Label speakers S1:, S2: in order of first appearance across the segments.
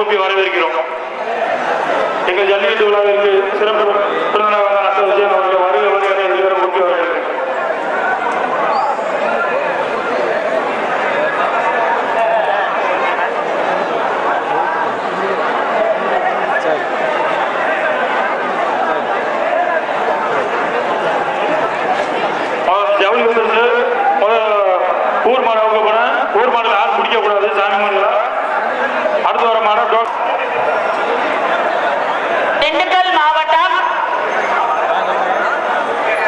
S1: கூப்பி வரவேற்கிறோம். எங்கள் ஜல்லிக்கட்டு விழாவிற்கு சிறப்பு விருந்தினராக நட்ட விஜயன் அவர்கள் வருகை வருகை எல்லோரும் கூப்பி வரவேற்கிறோம். ஜவுளி வந்துருந்து ஊர் மாடு அவங்க போன ஊர் மாடுல யாரும் பிடிக்க கூடாது. சாமி மாடுகளா அடுத்து வர மாடு
S2: திண்டுக்கல் மாவட்டம்,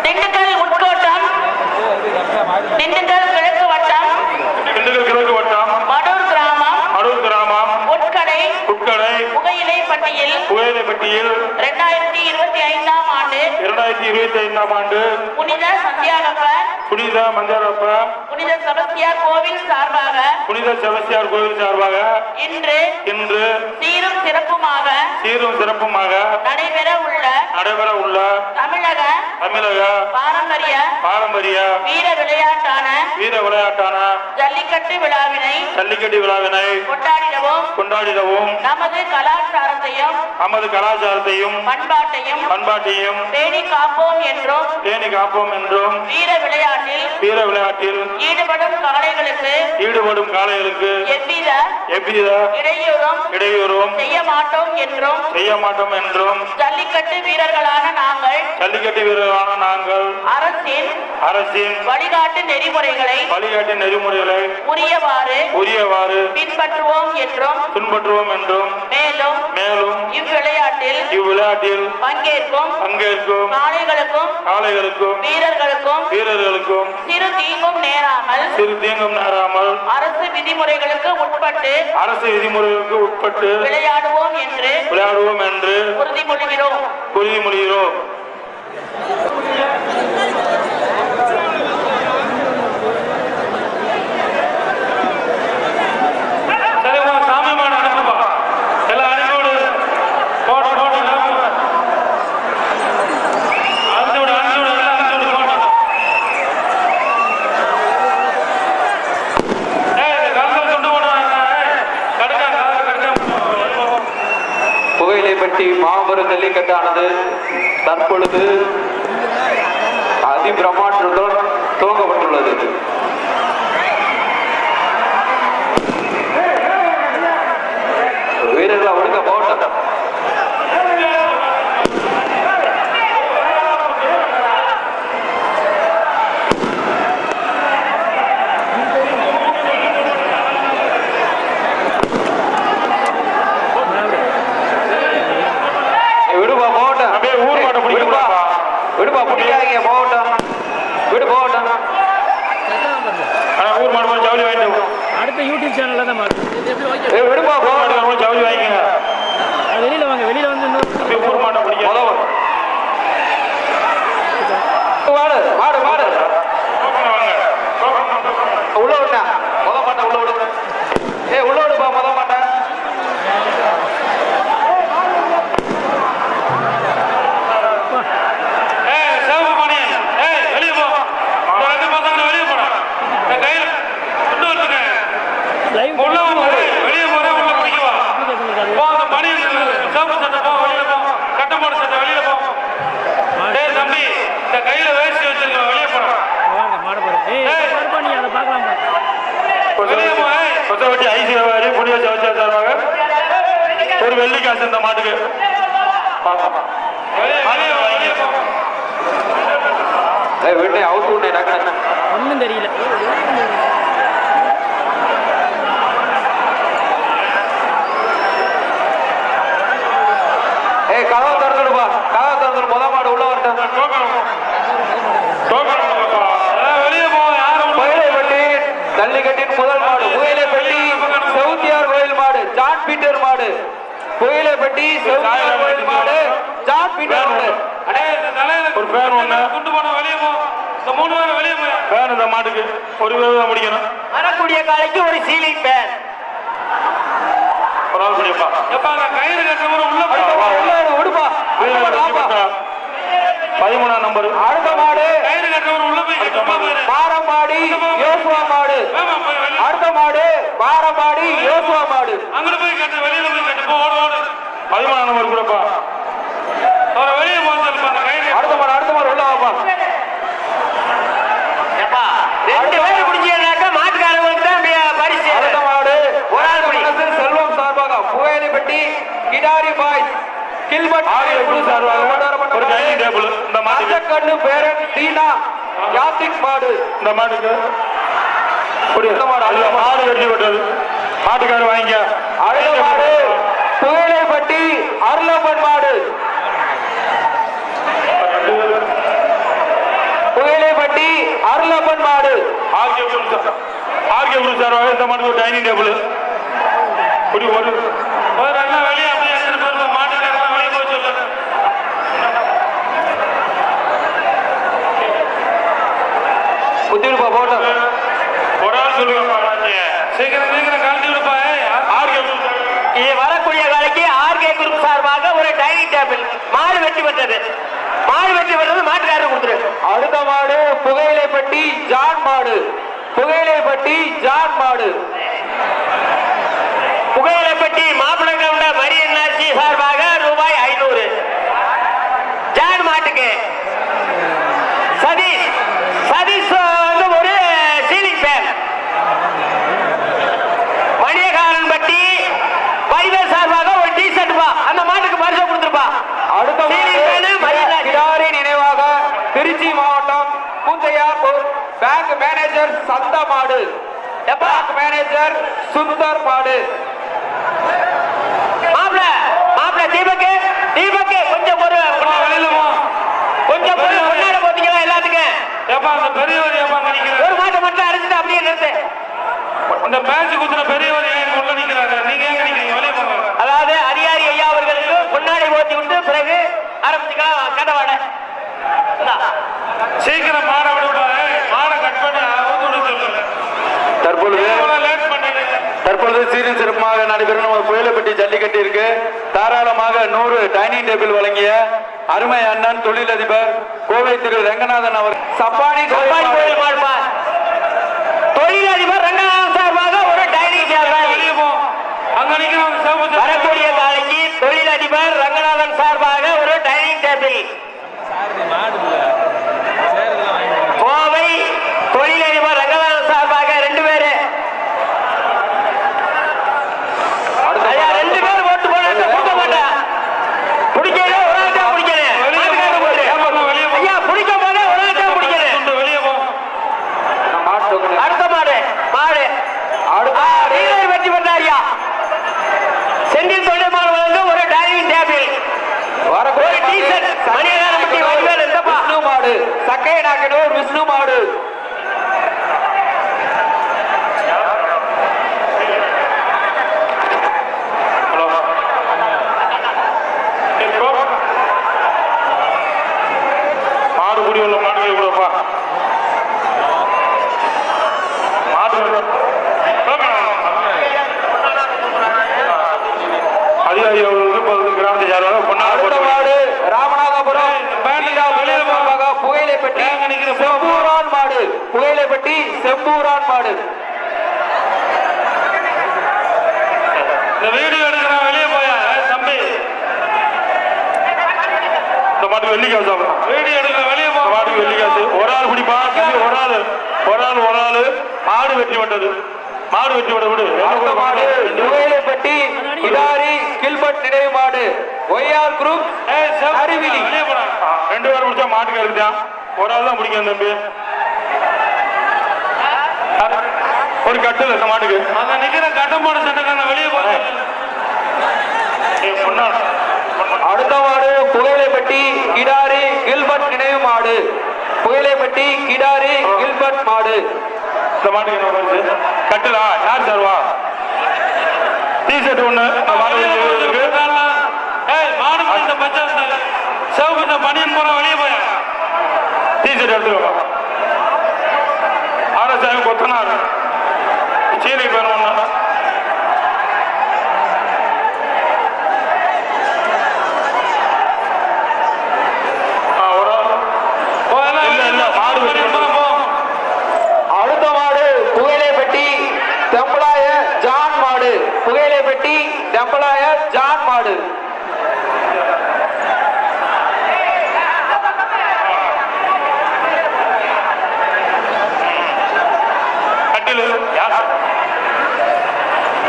S2: திண்டுக்கல் உட்கோட்டம், திண்டுக்கல் கிழக்கு வட்டம்,
S1: திண்டுக்கல் கிழக்கு வட்டம்,
S2: மடூர் கிராமம்,
S1: மடூர் கிராமம்,
S2: உட்கடை,
S1: உட்கடை,
S2: புகையிலைப்பட்டியில் 2025ஆம் ஆண்டு
S1: 2025ஆம் ஆண்டு
S2: புனித சந்தியாகப்பர்,
S1: புனித மஞ்சளப்ப,
S2: புனித செபஸ்தியார் கோவில் சார்பாக,
S1: புனித செபஸ்தியார் கோவில் சார்பாக
S2: இன்று சீரும் சிறப்புமாக நடைபெற உள்ள தமிழக பாரம்பரிய வீர விளையாட்டான ஜல்லிக்கட்டு விழாவினை
S1: கொண்டாடிடவும்
S2: நமது கலாச்சாரத்தையும் பண்பாட்டையும் பேணி காப்போம் என்றும் வீர விளையாட்டில் ஈடுபடும் காளைகளுக்கு எவ்வித இடையூறும் செய்ய மாட்டோம் என்றும் ஜல்லிக்கட்டு வீரர்களான நாங்கள் அரசின் வழிகாட்டு நெறிமுறைகளை உரியவாறு பின்பற்றுவோம் என்றும் மேலும் இவ்விளையாட்டில் பங்கேற்கும் காளைகளுக்கும் வீரர்களுக்கும் சிறு தீங்கும் நேராமல் அரசு விதிமுறைகளுக்கு உட்பட்டு விளையாடுவோம் என்று உறுதிமொழிகிறோம்.
S3: புகையிலைப்பட்டி மாபெரும் ஜல்லிக்கட்டானது தற்பொழுது அதிபிரமாற்றத்துடன் துவங்கப்பட்டுள்ளது. வீரர்களை ஒடுக்க போகட்டும். விடுப்பா புடிக்காதீங்க போகட்டும்.
S1: ஊர் மாடு ஜவுளி வாங்கிட்டு
S4: அடுத்த யூடியூப் சேனல்ல தான்
S1: விடுப்பா போகட்டும். ஜவுளி வாங்கிங்க.
S4: வெளியில வந்து
S1: ஊர் மாட்டை பிடிக்க
S3: மாடு உள்ள விட்டா முத மாட்டை உள்ள விடுங்க. உள்ள விடுப்பா முத மாட்டை.
S1: ஒரு வெள்ளி காசு இந்த மாட்டுக்கு
S3: வீட்டை அவுத்து
S4: ஒன்றும் தெரியல.
S3: கதவை திறந்துடுப்பா. கதவை திறந்துடு. முத மாடு உள்ள வரட்டும். புகையிலைப்பட்டி ஜல்லிக்கட்டின் முதல் மாடு புகையிலைப்பட்டி செவுத்தியார் கோயில் மாடு ஜான் பீட்டர் மாடு. புகையிலைப்பட்டி செவுத்தியார் கோயில் மாடு ஜான் பீட்டர் மாடு.
S1: ஒரு பேன் ஒண்ணு குண்டு போன வெளியே போ. இந்த 3 பேர் வெளியே போய் பேன் இந்த மாட்டுக்கு ஒரு பேர் முடிக்கணும்.
S2: வரக்கூடிய காலைக்கு ஒரு சீலிங் பேன்
S1: ஒரு ஆள் முடியப்பா. எப்பா கயிறு கட்டுற உள்ள
S3: விடுப்பா.
S1: 13ஆம் நம்பர்
S3: அடுத்த மாடு
S1: கயிறு கட்டுற உள்ள போய்
S3: பாரம்பாடி யோசுவா மாடு. அடுத்த மாடு பாரம்பாடி யோசுவா மாடு.
S1: அங்க போய் கட்டு வெளியில போய் கட்டு போ.
S3: கிடாரி பாய்ஸ் கில்பர்ட்
S1: ஆகியோர் சார்பாக ஒரு டைனிங் டேபிள் இந்த மாட்டுக்கு
S3: கண்ணு பேரன் தீனா யாத்திக் மாடு
S1: இந்த மாட்டுக்கு மாடு வெட்டி விட்டது மாட்டுக்காரர் வாங்கிக்க.
S3: அடுத்த மாடு புயலைப்பட்டி அருளப்பன் மாடு புயலைப்பட்டி அருளப்பன் மாடு
S1: ஆர்கே குரு சார்பாக இந்த மாட்டுக்கு ஒரு டைனிங் டேபிள் ஒரு அண்ணா வெளியே அப்படியே எடுத்துட்டு போயிருப்போம். மாட்டுக்காரர் வெளியே போய் சொல்லுங்க.
S3: குத்திருப்பா போட்டோ
S1: ஒரு ஆள் சொல்லுங்க சீக்கிரம் சீக்கிரம் கழட்டி விடுப்பா. ஆர்கே
S2: இது வரக்கூடிய காலைக்கு ஆர்கே குரூப் சார்பாக ஒரு டைனிங் டேபிள் மாடு வெட்டி பெற்றது. மாடு வெட்டி பெற்றது மாட்டுக்காரர் கொடுத்துரு.
S3: அடுத்த மாடு புகையிலைப்பட்டி ஜான் மாடு புகையிலைப்பட்டி ஜான் மாடு
S2: புகையிலைப்பட்டி மாப்பிளங்கவுண்ட மரியன்னாச்சி சார்பாக ரூபாய் 500. ஜான் மாட்டுக்கு சதீஷ் சதீஷ் வந்து ஒரு சீலிங் ஃபேன். மணியகாரன் பட்டி பரிவேல் சார்பாக ஒரு டி ஷர்ட் பா அந்த மாட்டுக்கு பரிசு கொடுத்துருப்பா.
S3: அடுத்த கிடாரி நினைவாக திருச்சி மாவட்டம் பூஞ்சையாப்பூர் பேங்க் மேனேஜர் சந்த மாடு பேங்க் மேனேஜர் சுந்தர் மாடு
S2: மாப்பிள மாப்பிள தீபக்கு தீபக்கு கொஞ்சம் பொறு
S1: வெளியில போ.
S2: கொஞ்சம் பொறு கொண்டாட போத்தீங்களா எல்லாத்துக்கும்.
S1: ஏப்பா அந்த பெரியவர் ஏப்பா நினைக்கிறேன்.
S2: ஒரு மாட்டை மட்டும் அரைச்சிட்டு அப்படியே நிறுத்து.
S1: இந்த பேட்ச் குத்துன பெரியவர் ஏன் உள்ள நிக்கிறாங்க? நீங்க ஏன் நினைக்கிறீங்க? வெளியே போங்க.
S2: அதாவது அதிகாரி ஐயா அவர்களுக்கு முன்னாடி ஓட்டி விட்டு பிறகு ஆரம்பிச்சுக்கலாம் கதவாட.
S1: சீக்கிரம் மாட விடுவாரு. மாடை கட் பண்ணி அவுத்து சொல்லுங்க.
S5: தற்பொழுது சீரும் சிறப்பாக நடைபெறும் ஒரு புயலைப்பட்டி ஜல்லிக்கட்டு இருக்கு. தாராளமாக 100 டைனிங் டேபிள் வழங்கிய அருமை அண்ணன் தொழிலதிபர் கோவை திரு ரங்கநாதன் அவர்
S2: சப்பானி கோயில் மாடுப்பா. தொழிலதிபர் ரங்கநாதன் சார்பாக ஒரு டைனிங் டேபிள்.
S1: வெளியே போ. அங்க நிக்கிறவங்க
S2: வரக்கூடிய காலைக்கு தொழிலதிபர் ரங்கநாதன் சார்பாக ஒரு டைனிங் டேபிள். கோவை தொழிலதிபர் ரங்கநாதன் சார்பாக 2 பேரு. ஐயா 2 பேர் ஓட்டு போட கொடுக்க மாட்டேன். பிடிக்கணும் ஒரு ஆள் தான் பிடிக்கணும். ஐயா பிடிக்கும் போதே ஒரு ஆள் தான் பிடிக்கணும்.
S1: வெளியே போ.
S2: அடுத்த மாடு மாடு வீரர் வெற்றி பெற்றாரியா. செந்தில் தொண்டமான் வழங்க ஒரு டைனிங் டேபிள் ஒரு டி ஷர்ட். மணியகாரம்பட்டி வடிவேல் எந்தப்பா
S3: விஷ்ணு மாடு சக்கை நாக்கனூர் விஷ்ணு மாடு
S1: மாடு குடி உள்ள மாடு கூடப்பா. மாடு அதிகாரி அவர்களுக்கு கிராமத்தை சார்பாக
S3: அடுத்த மாடு ராமநாதபுரம் புகையிலைப்பட்டி செம்பூரான் மாடு புகையிலைப்பட்டி செம்பூரான் மாடு
S1: இந்த வீடியோ எடுக்கிறேன். வெளியே போயா தம்பி. இந்த மாட்டுக்கு வெள்ளிக்காசு சாப்பிடலாம். வீடியோ எடுக்கிற வெளியே போ. மாட்டுக்கு வெள்ளிக்காசு ஒரு ஆள் குடிப்பா. ஒரு ஆள் மாடு வெட்டி விட்டது. மாடு வெட்டி விட விடு.
S3: அடுத்த மாடு புகையிலைப்பட்டி கிடாரி கில்பர்ட் நினைவு மாடு ஒய்ஆர் குரூப் அறிவிலி.
S1: வெளியே போனா 2 பேர் பிடிச்சா மாட்டுக்கு இருக்குதான். ஒரு ஆள் தான் பிடிக்கும் தம்பி. ஒரு கட்டில் இந்த மாட்டுக்கு அந்த நிக்கிற கட்டம் போட சட்டக்கான வெளியே போறேன்.
S3: அடுத்த மாடு புகையிலைப்பட்டி கிடாரி கில்பர்ட் நினைவு மாடு புகையிலைப்பட்டி கிடாரி கில்பர்ட் மாடு
S1: இந்த மாட்டுக்கு என்ன பரிசு? கட்டிலா யார் சார்வா? டி ஷர்ட் ஒண்ணு. மாடு இந்த பச்சை சிவப்பு பனியன் போற வெளியே போய டி ஷர்ட் எடுத்துருவா. ஆரசாமி கொத்தனார் சீனி பேர் ஒண்ணு.
S3: அடுத்த மாடு புகையிலைப்பட்டி தெம்பலாய ஜான் மாடு புகையிலைப்பட்டி தெம்பலாய ஜான் மாடு
S1: கட்டில்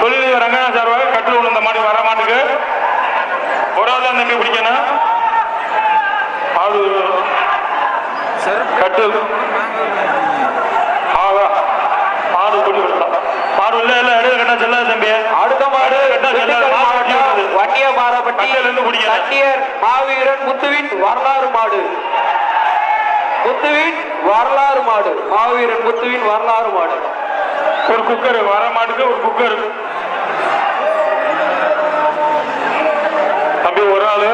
S1: தொழில் ரங்கநாத சார்பாக கட்டில் ஒண்ணு இந்த மாட்டுக்கு வர மாட்டுக்கு ஒரு ஆள் தான் தம்பி பிடிக்கணும். ஆடு கட்டு ஆகா ஆடு பிடி விடலாம். மாடு இல்ல இல்ல இடையில கட்டா செல்லாது தம்பி.
S3: அடுத்த மாடு வன்னியமாரப்பட்டி
S1: கட்டையிலிருந்து பிடிக்கணும்.
S3: கட்டியர் மாவீரன் முத்துவின் வரலாறு மாடு. முத்துவின் வரலாறு மாடு. மாவீரன் முத்துவின் வரலாறு மாடு.
S1: ஒரு குக்கர் வர மாட்டுக்கு ஒரு குக்கர் தம்பி. ஒரு ஆளு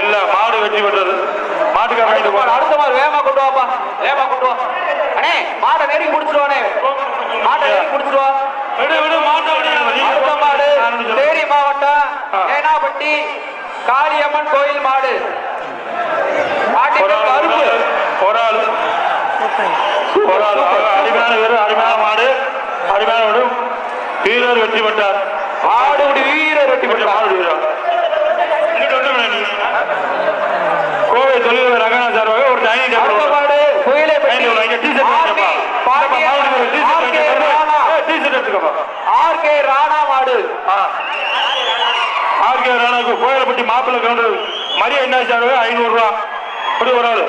S1: இல்ல மாடு வெற்றி பெற்றது. மாட்டுக்கு
S3: அடுத்த மாடு வேகமா கொண்டு வாப்பா. வேகமா கொண்டு வா அண்ணே. மாட்டை நெருங்கி பிடிச்சிருவானே. மாட்டை நெருங்கி பிடிச்சிருவா. அடுத்த மாடு தேனி மாவட்டம் ஏனாப்பட்டி காளியம்மன் கோயில் மாடு. மாட்டின் கருப்பு.
S1: ஒரு ஆள் அருமையான வீரர், அருமையான மாடு, அருமையான வீரர் வெற்றி பெற்றார்.
S3: மாடு வீரர் வெற்றி பெற்றார்.
S1: மாடு வீரர் கோவை தொழில் ரங்கநாத சார்பாக ஒரு டைனிங்
S3: அடுத்த
S1: டேபிள்.
S3: மாடு புயலை பெட்டி ஆர்கே ராணா மாடு.
S1: ஆர்கே ராணாவுக்கு கோயிலப்பட்டி மாப்பிள்ளை கவுண்டர் மரியா என்ன சார்பாக 500 ரூபா. அப்படி ஒரு ஆள்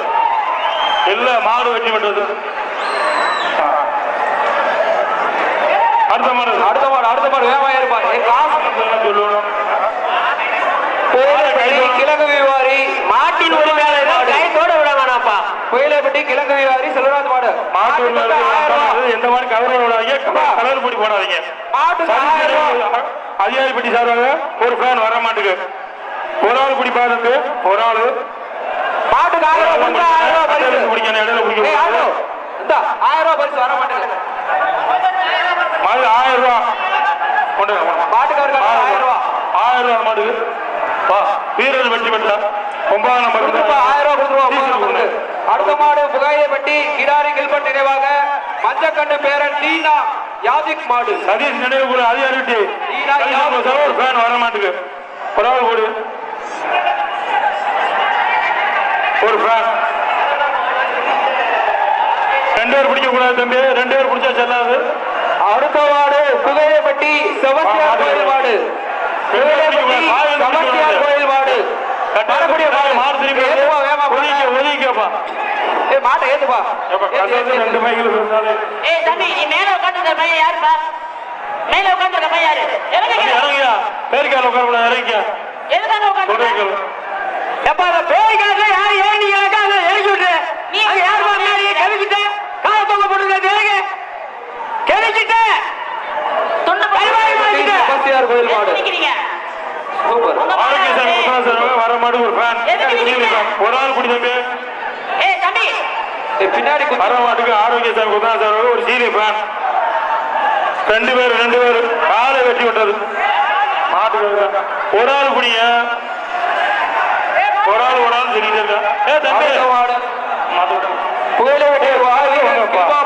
S1: இல்ல மாடு வெற்றி பெற்றது. அடுத்த மாடு
S3: வேகமா இருப்பா.
S1: சொல்லணும்.
S3: கிழக்கு விவாரி
S2: மாட்டின் உரிமையாளர் கைத்தோட விட வேணாப்பா.
S3: புயலைப்பட்டி கிழக்கு விவாரி செல்வராஜ் மாடு.
S1: மாட்டு எந்த மாதிரி கலர் விடாதீங்க, கலர் பொடி போடாதீங்க. அதிகாரிப்பட்டி சார்பாக ஒரு ஃபேன் வர மாட்டுக்கு ஒரு ஆள் பிடி பாருங்க. ஒரு ஆளு
S3: மாட்டுக்கு 1000 ரூபாய்
S1: பிடிக்கணும். இடையில பிடிக்கணும்.
S3: 1000 ரூபாய் பரிசு வர மாட்டேங்குது.
S1: மாடு 1000 ரூபா கொண்டு
S3: மாட்டுக்காரங்க 1000 ரூபாய்.
S1: 1000 ரூபா மாட்டுக்கு வீரர் வெற்றி பெற்றார். 9 நம்பர்
S3: 1000 ரூபாய் கொடுத்துருவோம். அடுத்த மாடு புகையப்பட்டி கிடாரி கில்பட் நினைவாக மஞ்சக்கண்டு பேரன் தீனா யாதிக் மாடு.
S1: சதீஷ் நினைவு அதிகாரிட்டி ஒரு ஃபேன் வர மாட்டுக்கு ஒரு ஆள் போடு. ஒரு ஃபேன் 2 பேர் பிடிக்க கூடாது தம்பி. 2 பேர் பிடிச்சா செல்லாது.
S3: அடுத்த மாடு புகையப்பட்டி செபஸ்தியார் கோயில் மாடு. செபஸ்தியார் கோயில் மாடு.
S1: மாடு திரும்பி ஒதுக்கிப்பா.
S3: மாட்டை ஏத்துப்பா.
S1: 2 மைகள் இருந்தாலும்
S2: தம்பி நீ மேல உட்காந்துருக்க பையன் யாருப்பா? மேல உட்காந்துருக்க பையன் யாரு?
S1: இறங்கியா பேருக்கால உட்கார இறங்கியா
S2: எதுக்காக உட்காந்து?
S3: எப்ப அந்த பேய்கால யாரு ஏண்டிங்களாக்கா அதை இறக்கி விட்டு
S2: நீ
S3: யாருப்பா முன்னாடி கெவிக்கிட்ட கால தொங்க போட்டுருக்க தேங்க கெவிக்கிட்ட
S2: தொண்டு
S3: செபஸ்தியார் கோயில் மாடு.
S2: நிக்கிறீங்க.
S3: சூப்பர்.
S1: ஆரோக்கிய வர மாடு ஒரு ஃபேன் ஒரு ஆள் குடி தம்பி.
S2: தம்பி
S3: பின்னாடி
S1: வர மாட்டுக்கு ஆரோக்கிய சாமி குத்தனா சார் ஒரு சீனி ஃபேன். 2 பேர் காலை வெட்டி விட்டது. மாட்டுக்கு ஒரு ஆள் குடிங்க. ஒரு ஆள் சொல்லிட்டு இருக்கா. தம்பி
S3: புயலோடைய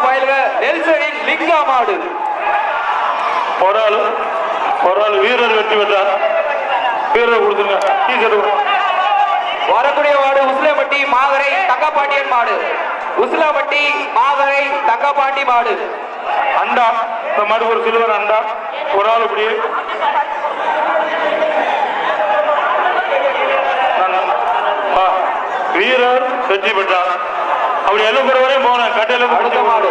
S3: பயல்க நெல்சனின் லிங்கா மாடு.
S1: ஒரு ஆள் வீரர் வெற்றி பெற்றார். வீரர் கொடுத்துருங்க.
S3: வரக்கூடிய மாடு உசிலப்பட்டி மாகரை தங்கப்பாண்டியன் மாடு. உசிலப்பட்டி மாகரை தங்கப்பாண்டி மாடு.
S1: அண்டா இந்த மாடு ஒரு சில்வர் அண்டா. ஒரு ஆள் இப்படி வீரர் வெற்றி பெற்றார். அப்படி எல்லாம் வரையும் போனேன் கட்டையில.
S3: அடுத்த மாடு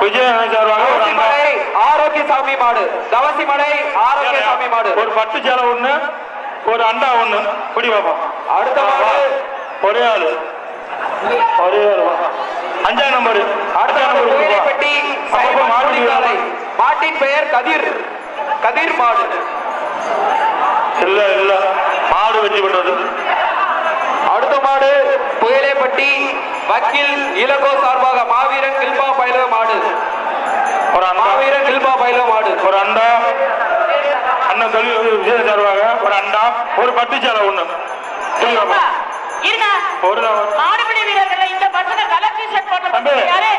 S1: விஜய்
S3: ஆரோக்கியசாமி மாடு. தவசிமலை ஆரோக்கியசாமி மாடு.
S1: ஒரு பட்டு சேலை 1 ஒரு அண்டா 1 குடி பாப்போம்.
S3: அடுத்த மாடு
S1: ஒரே ஆளு 5ஆம் நம்பர்.
S3: அடுத்த நம்பர் பெட்டி மாட்டின் பெயர் கதிர் மாடு.
S1: இல்ல மாடு வெற்றி பெற்றது.
S3: அடுத்த மாடு புயலேப்பட்டி வக்கீல் இலகோ சார்பாக மாவீரன் கில்பா பயில மாடு. மாவீரன் கில்பா பயில மாடு.
S1: ஒரு அண்டா அண்ணன் தொழில் விஜய சார்பாக ஒரு அண்டா ஒரு பட்டு சேலை 1 ஒரு
S2: மாடுபிடி வீரர்கள் இந்த பசங்க கலர் டி-ஷர்ட் போட்டு யாரு?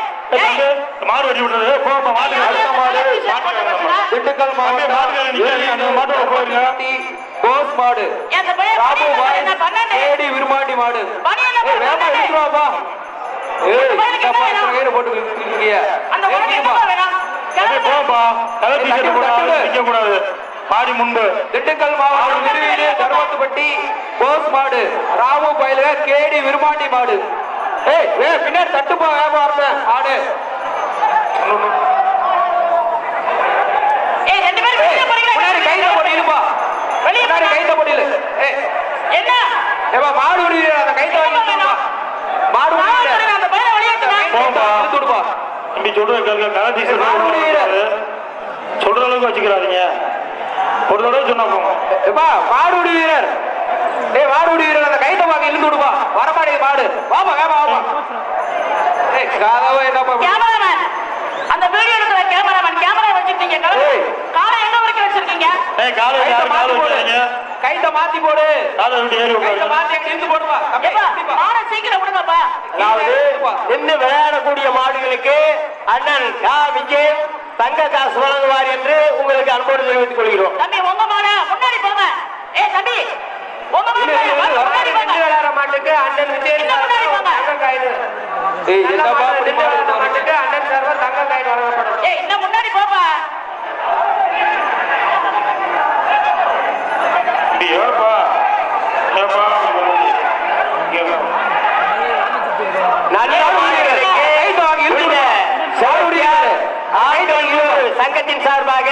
S1: மாடு வெட்டி விட்டது. போப்பா மாடு.
S3: திண்டுக்கல் மாவட்டம் கோஸ் மாடு.
S2: அந்த பையன் என்ன பண்ணானே?
S3: ஏடி விருமாண்டி மாடு.
S2: பனியல
S3: வேமா எடுத்துவாப்பா. ஏய் போட்டு இருக்கீங்க.
S2: அந்த பையன் என்ன வேணும்?
S1: போப்பா கலர் டி-ஷர்ட் போடாத நிக்க கூடாது. மாடி முன்பு
S3: திண்டுக்கல் மாவட்டம் திருவீடு தர்மத்துப்பட்டி போஸ் மாடு ராமு பயிலுக கேடி விருமாண்டி மாடு. ஏய் பின்னாடி தட்டுப்பா வியாபாரம் மாடு. முன்னாடி கைத போட்டு இருப்பா. முன்னாடி கைத போட்டியில
S2: என்ன
S3: ஏப்பா மாடு உடைய அந்த கைத வாங்கி மாடு உடைய
S2: அந்த பையனை வெளியேத்துங்க.
S3: கொடுப்பா.
S1: தம்பி சொல்ற கேளுங்க. கராட்டி சொல்ற அளவுக்கு வச்சுக்கிறாதீங்க. ஒரு தடவை சொன்னா போங்க.
S3: ஏப்பா மாடுடி வீரர் மாடுடி வீரர் அந்த கைத வாங்க இழுத்து விடுப்பா. வரமாடி மாடு வாமா வாமா. காதவ என்னப்பா
S2: கேமராமேன் அந்த வீடியோ எடுக்கிற கேமராமேன் கேமரா வச்சிருக்கீங்க. காலை எங்க வரைக்கும் வச்சிருக்கீங்க?
S1: காலை வச்சிருக்கீங்க.
S3: கைத மாத்தி போடு.
S1: காலை விட்டு ஏறி
S3: கைத மாத்தி இழுத்து போடுப்பா.
S2: மாடை சீக்கிரம் விடுங்கப்பா.
S3: அதாவது
S2: நின்று விளையாடக்கூடிய மாடுகளுக்கு அண்ணன் விஜய் தங்க காசு வழங்குவார் என்று உங்களுக்கு அன்போடு தெரிவித்துக் கொள்கிறோம். தம்பி உங்க மாடு முன்னாடி போங்க. தம்பி உங்க மாடு முன்னாடி போங்க.
S3: விளையாட மாட்டுக்கு அண்ணன் விஜய் தங்க காயிடு. என்னப்பா விளையாட மாட்டுக்கு அண்ணன் சர்வர் தங்க காயிடு வழங்கப்படும்.
S2: இன்னும் முன்னாடி போப்பா.
S1: ஏப்பா ஏப்பா
S2: சங்கத்தின் சார்பாக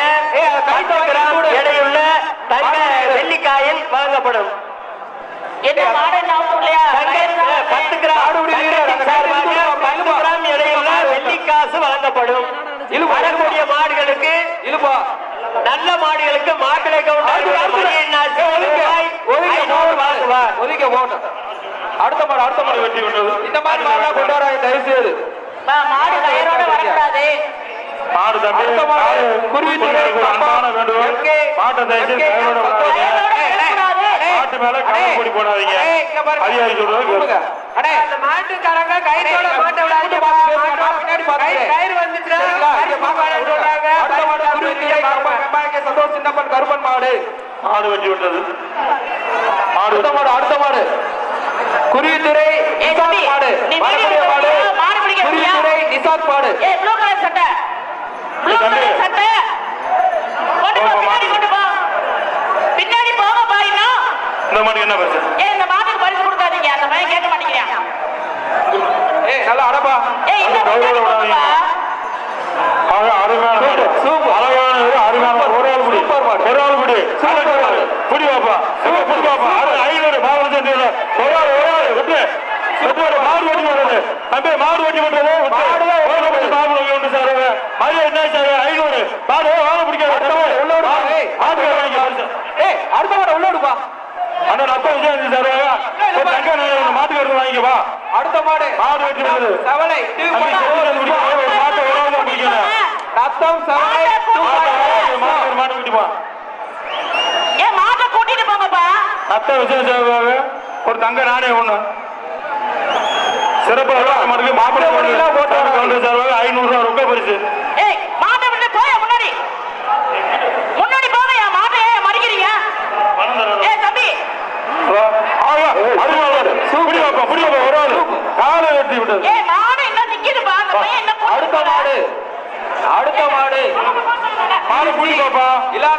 S2: எடையுள்ள தங்க வெள்ளிக்காயில் வழங்கப்படும். என்ன மாடு 10 கிராம் சார்பாக 10 கிராம் எடையுள்ள வெள்ளிக்காசு வழங்கப்படும். வரக்கூடிய மாடுகளுக்கு நல்ல மாடுகளுக்கு மாப்பிளை
S3: ஒதுக்க போட்டோம். அடுத்த மாடு வெட்டி விட்டது. இந்த மாதிரி மாடா கொண்டு வர தயவு செய்து
S2: மாடு கயிறோட வரக்கூடாது.
S1: மாடு தம்பி
S3: குருவித்துறை
S1: அன்பான வேண்டுகோள். மாட்டை தயவு செய்து கயிறோட விடாதீங்க. மாட்டு மேல கயிறு போடி போடாதீங்க. அதிகாரி சொல்றது
S3: மாட்டுக்காரங்க கயிறோட மாட்டை விடாதீங்க. கயிறு வந்துச்சுன்னா சந்தோஷ் சின்னப்பன் கருப்பன் மாடு
S1: மாடு வெட்டி விட்டது.
S3: அடுத்த மாடு குருவித்துறை மாடு குருவித்துறை நிசாத் மாடு.
S2: பின்னாடி போக பாருங்க.
S1: இந்த மாடு என்ன பரிசு?
S2: இந்த மாட்டுக்கு பரிசு கொடுக்காதீங்க. அந்த பையன் கேட்க மாட்டேங்கிறான்.
S3: நல்லா அடப்பா.
S1: அருமையான மாடு. அழகானது அருமையான ஒரு ஆள் குடி. ஒரு ஆள் குடி. குடி வாப்பா. குடி வாப்பா. 500 மாடு சென்று ஒரு ஆள் விட்டு மாடு வெட்டி விடுறது. தம்பி மாடு வெட்டி விடுறது. மாடு உண்டு சார். மரியாதை என்ன சார்? 500 மாடு வாழ பிடிக்காது.
S3: அடுத்த மாடு உள்ளோடுப்பா.
S1: அண்ணன் அப்பா விஜய் சார் மாட்டுக்கு வாங்கிக்கப்பா.
S3: அடுத்த மாடு
S1: மாடு வெட்டி விடுறது.
S3: சவலை
S1: மாட்டை ஒரு ஆள் தான் பிடிக்கல.
S3: ரத்தம் சவலை
S1: மாடு வெட்டிப்பா.
S2: மாட்டை கூட்டிட்டு போங்கப்பா.
S1: அத்தை விஜய் சார் ஒரு தங்க நாணயம் ஒண்ணு சிறப்பு மாப்பிள்ளை போட்டு சார் 500 ரூபாய் ரொம்ப பரிசு.
S2: மாட்டை விட்டு போய முன்னாடி முன்னாடி போங்க. மாட்டை மறிக்கிறீங்க தம்பி.
S1: ஒரு ஆள் காலை வெட்டி விட்டது.
S2: மாடு என்ன நிக்குதுப்பா.
S3: அடுத்த மாடு
S1: மாடு கூட்டி பாப்பா.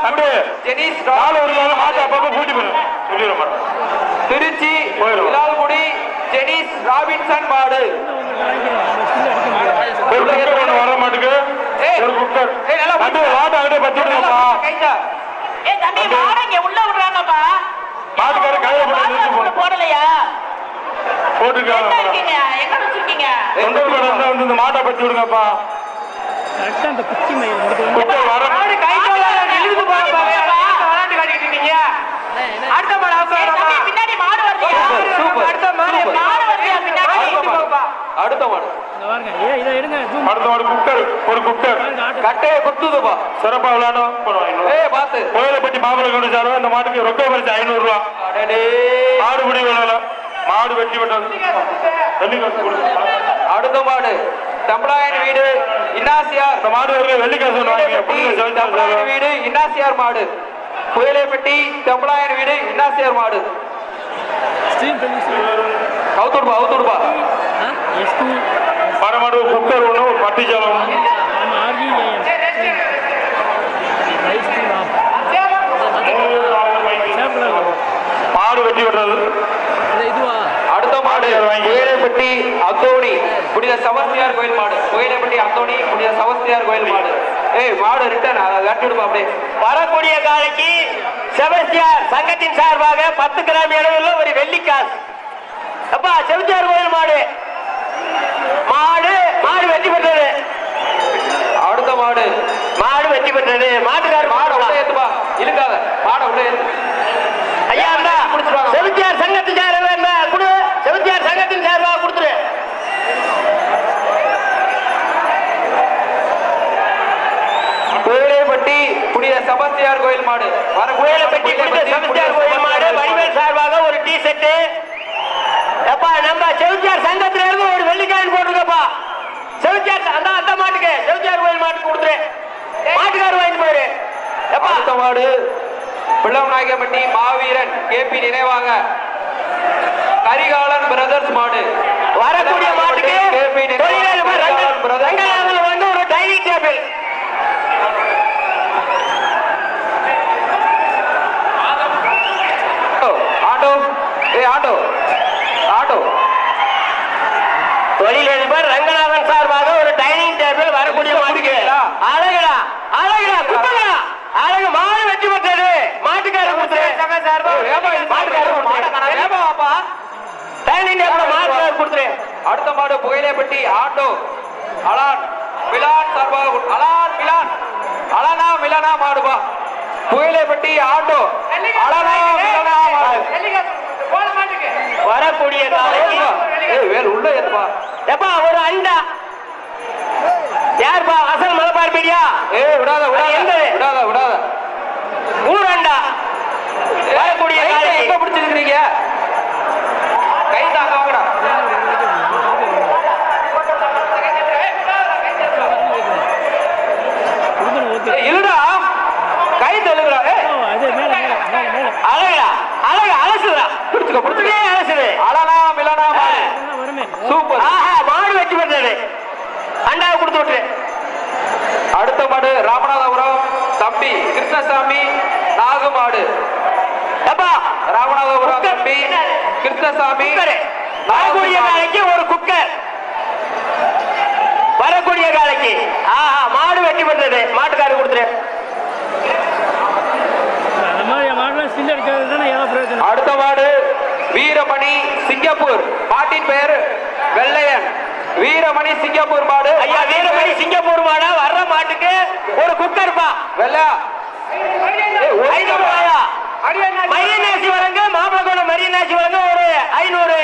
S1: தம்பி
S3: ஜெனிஸ்
S1: காலை ஒரு மாட்டை அப்பப்ப கூட்டி போயிடும். சொல்லிட மாட்டேன்.
S3: திருச்சி இலால்குடி ஜெனிஸ் ராபின்சன் மாடு.
S1: ஒரு குக்கர் ஒண்ணு வர மாட்டுக்கு. ஒரு குக்கர் வாட்டை அங்கிட்ட பத்தி விடுங்கப்பா.
S2: தம்பி மாடு இங்க உள்ள விடுறாங்கப்பா.
S1: மாட்டுக்கார கையில போட்டு நிறுத்தி
S2: போடலையா?
S1: போட்டுருக்காங்க.
S2: எங்க வச்சிருக்கீங்க?
S1: வந்து இந்த மாட்டை பத்தி விடுங்கப்பா.
S4: அந்த குச்சி மயில்
S1: குக்கர் வர
S3: அடுத்த மாடு
S2: பின்னாடி மாடு வருது.
S3: அடுத்த மாடு
S4: இதை எடுங்க.
S1: அடுத்த மாடு குக்கர். ஒரு குக்கர்
S3: கட்டையை குத்துதுப்பா.
S1: சிறப்பா விளையாடும்.
S3: பார்த்து
S1: கோயிலைப்பட்டி மாப்பிள்ளை கொண்டு சார் இந்த மாட்டுக்கு ரொக்க பரிசு 500 ரூபா. மாடு பிடி விளையாட மாடு வெட்டி விட்டது.
S3: அடுத்த மாடு தம்பளாயன் வீடு இன்னாசியார்.
S1: இந்த மாடு வெள்ளிக்காசு
S3: வீடு இன்னாசியார் மாடு. கோயிலைப்பட்டி தம்பளாயன் வீடு இன்னாசியார் மாடு. அவுத்துடுப்பா.
S1: மரமாடு குக்கர் ஒண்ணு ஒரு பட்டிச்சாலம் ஒண்ணு.
S3: புயலைப்பட்டி அந்தோணி புனித சவஸ்தியார் கோயில் மாடு. புயலைப்பட்டி அந்தோணி புனித சவஸ்தியார் கோயில் மாடு. ஏய் மாடு ரிட்டர்ன் அதை கட்டிடுமா அப்படியே.
S2: வரக்கூடிய காலைக்கு செபஸ்டியார் சங்கத்தின் சார்பாக 10 கிராம் அளவில் ஒரு வெள்ளிக்காசு. அப்பா செபஸ்டியார் கோயில் மாடு மாடு மாடு வெற்றி பெற்றது.
S3: அடுத்த மாடு
S2: மாடு வெற்றி பெற்றது. மாட்டுக்காரர்
S3: மாடு உள்ள ஏத்துப்பா, இழுக்காத மாட உள்ள ஏத்து.
S2: ஐயா செபஸ்டியார் சங்கத்தின் சார்பாக கொடு. செபஸ்டியார் சங்கத்தின் சார்பாக கொடுத்துரு.
S3: புயலைப்பட்டி புனித சபஸ்தியார் கோயில் மாடு.
S2: புயலைப்பட்டி புனித சபஸ்தியார் கோயில் மாடு வடிவேல் சார்பாக ஒரு டீ ஷர்ட். எப்பா நம்ம செபஸ்டியார் சங்கத்துல இருந்து ஒரு வெள்ளிக்காயின் போட்டுருக்கப்பா. செபஸ்டியார் அந்த மாட்டுக்கு செபஸ்டியார் கோயில் மாட்டுக்கு கொடுத்துரு. மாட்டுக்காரர் வாங்கிட்டு போயிரு. எப்பா
S3: அடுத்த மாடு பிள்ளவநாயகப்பட்டி மாவீரன் கேபி நினைவாக கரிகாலன் பிரதர்ஸ் மாடு.
S2: வரக்கூடிய மாட்டுக்கு வந்து ஒரு dining table.
S3: Auto auto auto
S2: தொழிலதிபர் ரங்கநாதன் சார்பாக ஒரு டைனிங் டேபிள் வரக்கூடிய மாட்டுக்கு. அழகுடா அழகுடா குத்தலா அழகு மாடு வெற்றி பெற்றது. மாட்டுக்காரர் கொடுத்துரு. டைனிங் டேபிள் மாட்டுக்காரர் கொடுத்துரு.
S3: அடுத்த மாடு புயலைப்பட்டி ஆட்டோ அலான் மிலான் சார்பாக அலான் மிலான் அலானா மிலானா மாடுபா. புயலைப்பட்டி ஆட்டோ அலானா மிலானா மாடு.
S2: வரக்கூடிய
S3: வேற உள்ள ஏத்துப்பா.
S2: எப்பா ஒரு அண்டா யாருப்பா அசல் மலைப்பார் பீடியா?
S3: விடாத விடாத விடாத விடாத
S2: ஊரண்டா. வரக்கூடிய
S3: எங்க பிடிச்சிருக்கிறீங்க? கை தாங்க வாங்கடா. இல்லடா கை தள்ளுங்கடா.
S2: அழகா அழகா அலசுடா.
S3: பிடிச்சுக்க பிடிச்சுக்க
S2: அலசுது.
S3: அலனா மிலனா மாடு. சூப்பர்.
S2: ஆஹா மாடு வெற்றி பெற்றது. அண்டாவை கொடுத்து விட்டு.
S3: அடுத்த மாடு ராமநாதபுரம் தம்பி கிருஷ்ணசாமி நாகு மாடு.
S2: அப்பா
S3: ராமநாதபுரம் தம்பி கிருஷ்ணசாமி
S2: வரக்கூடிய காலைக்கு ஒரு குக்கர். வரக்கூடிய காலைக்கு ஆஹா மாடு வெற்றி பெற்றது. மாட்டுக்காரர் கொடுத்துரு.
S3: அடுத்த மாடு வீரமணி சிங்கப்பூர். மாட்டின் பெயர் வெள்ளையன். வீரமணி சிங்கப்பூர் மாடு.
S2: ஐயா வீரமணி சிங்கப்பூர் மாடு. வர்ற மாட்டுக்கு ஒரு குக்கர் பா.
S3: வெள்ளையா
S2: மரியநாசி வழங்க மாப்பிள மரியநாசி வழங்க ஒரு 500.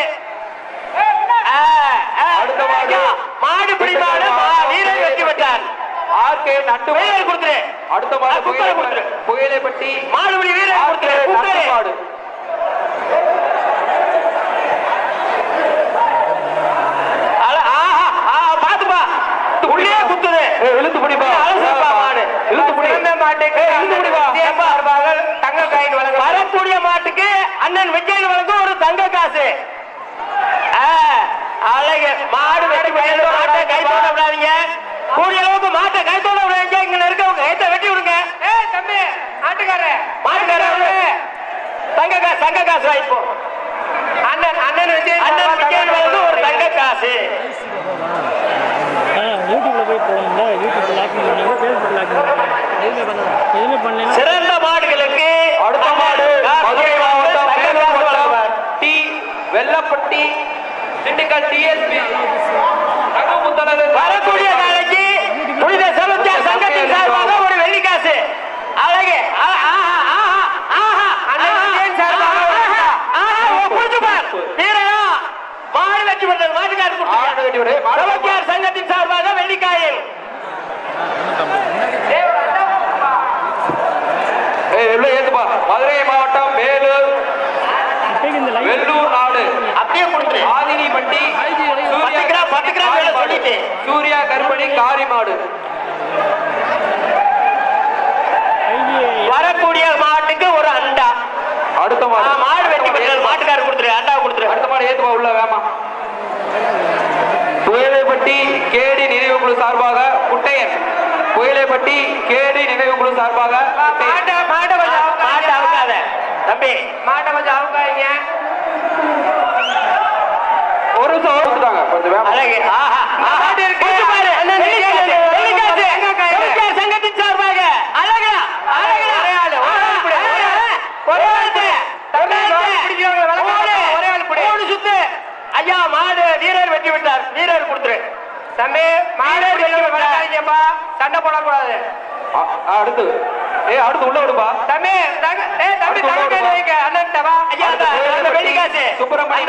S3: அடுத்த மாடு
S2: மாடு பிடிமாடு வீரர் வெற்றி பெற்றார்.
S3: ஆர்கே நட்டு
S2: கொடுத்துரு.
S3: அடுத்த மாடு புயலைப்பட்டி
S2: மாடுபடி வீரர் கொடுத்துரு.
S3: மாடு
S2: பாத்துப்பா உள்ளே குத்துது.
S3: இழுத்து பிடிப்பா.
S2: மாடு
S3: இழுத்து பிடி.
S2: மாட்டுக்கு
S3: இழுத்து பிடிப்பா.
S2: தங்க காயின் வழங்க. வரக்கூடிய மாட்டுக்கு அண்ணன் விஜயன் வழங்க ஒரு தங்க காசு. அழகு மாடு வெட்டி மாட்டை கை தோட விடாதீங்க. கூடிய அளவுக்கு மாட்டை கை தோட விடாதீங்க. இங்க இருக்கவங்க கைத்தை வெட்டி விடுங்க. தம்பி மாட்டுக்காரர் தங்க காசு வாய்ப்போ. அண்ணன் விஜயன் வழங்க ஒரு தங்க காசு.
S4: யூடியூப்ல போய் போகணும்ல. யூடியூப்ல லாக் பண்ணீங்க, ஃபேஸ்புக் லாக் பண்ணீங்க. எதுவுமே பண்ணல.
S2: சிறந்த மாடுகளுக்கு
S3: அடுத்த மாடு மதுரை மாவட்டம் டி வெள்ளப்பட்டி திண்டுக்கல் டிஎஸ்பி
S2: வரக்கூடிய நாளைக்கு புனித செபஸ்தியார் சங்கத்தின் சார்பாக ஒரு வெள்ளிக்காசு. அழகு மாடு வெற்றி பெற்றது. மாட்டுக்காரர் சங்கத்தின் சார்பாக வெள்ளிக்காயில்.
S3: ஏத்துப்பா. மதுரை மாவட்டம் வேலூர் வெள்ளூர் நாடு
S2: அப்படியே கொடுத்துரு.
S3: ஆதினிப்பட்டி
S2: 10 கிராம் வேலை சொல்லிட்டு
S3: சூர்யா கருப்பணி காரி மாடு.
S2: வரக்கூடிய மாட்டுக்கு ஒரு அண்டா.
S3: அடுத்த மாடு
S2: மாடு வெட்டி பெற்றது. மாட்டுக்காரர் கொடுத்துரு. அண்டா கொடுத்துரு.
S3: அடுத்த மாடு ஏத்துப்பா உள்ள வேமா. புயலைப்பட்டி கேடி நினைவு குழு சார்பாக குட்டையன். புயலைப்பட்டி கேடி நினைவு குழு சார்பாக
S2: மாட்டை தம்பி மாட்டை கொஞ்சம் அவுக்காதீங்க.
S3: ஒரு நிமிஷம் ஓட்டுட்டாங்க கொஞ்சம் வேகமா.
S2: அழகு ஆஹா ஆஹா இருக்கு பாரு வெள்ளிக்காசு சங்கத்தின் சார்பாக அழகா அழகா ஒரே ஆள் சுத்து ஐயா மாடு வீரர் வெட்டி விட்டார் வீரர் கொடுத்துரு தம்பி மாடு விட்டாருப்பா சண்டை போடக்கூடாது
S3: அடுத்து அடுத்து உள்ள விடுப்பா
S2: தம்பி தம்பி வெள்ளிக்காசு
S3: சுப்பிரமணிய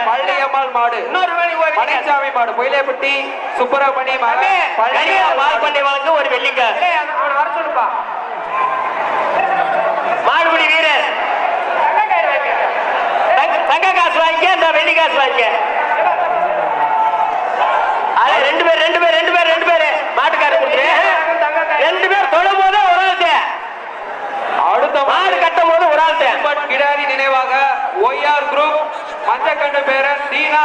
S3: பழனியம்மாள் மாடு
S2: இன்னொரு
S3: பழனிசாமி மாடு பொயிலேப்பட்டி சுப்பிரமணி
S2: பால் பண்ணை வழங்க ஒரு வெள்ளிக்காசு வர சொல்லுப்பா மாடுபிடி வீரர் தங்க காசு வாங்கிக்க இந்த வெள்ளி காசு வாங்கிக்க ரெண்டு பேர் மாட்டுக்காரர் கொடுத்துரு ரெண்டு பேர் தொடும் போது ஒரு ஆள்
S3: அடுத்த
S2: மாடு கட்டும் போது ஒரு ஆள்
S3: கிடாரி நினைவாக ஒய்ஆர் குரூப் மஞ்சக்கண்டு பேரன் தீனா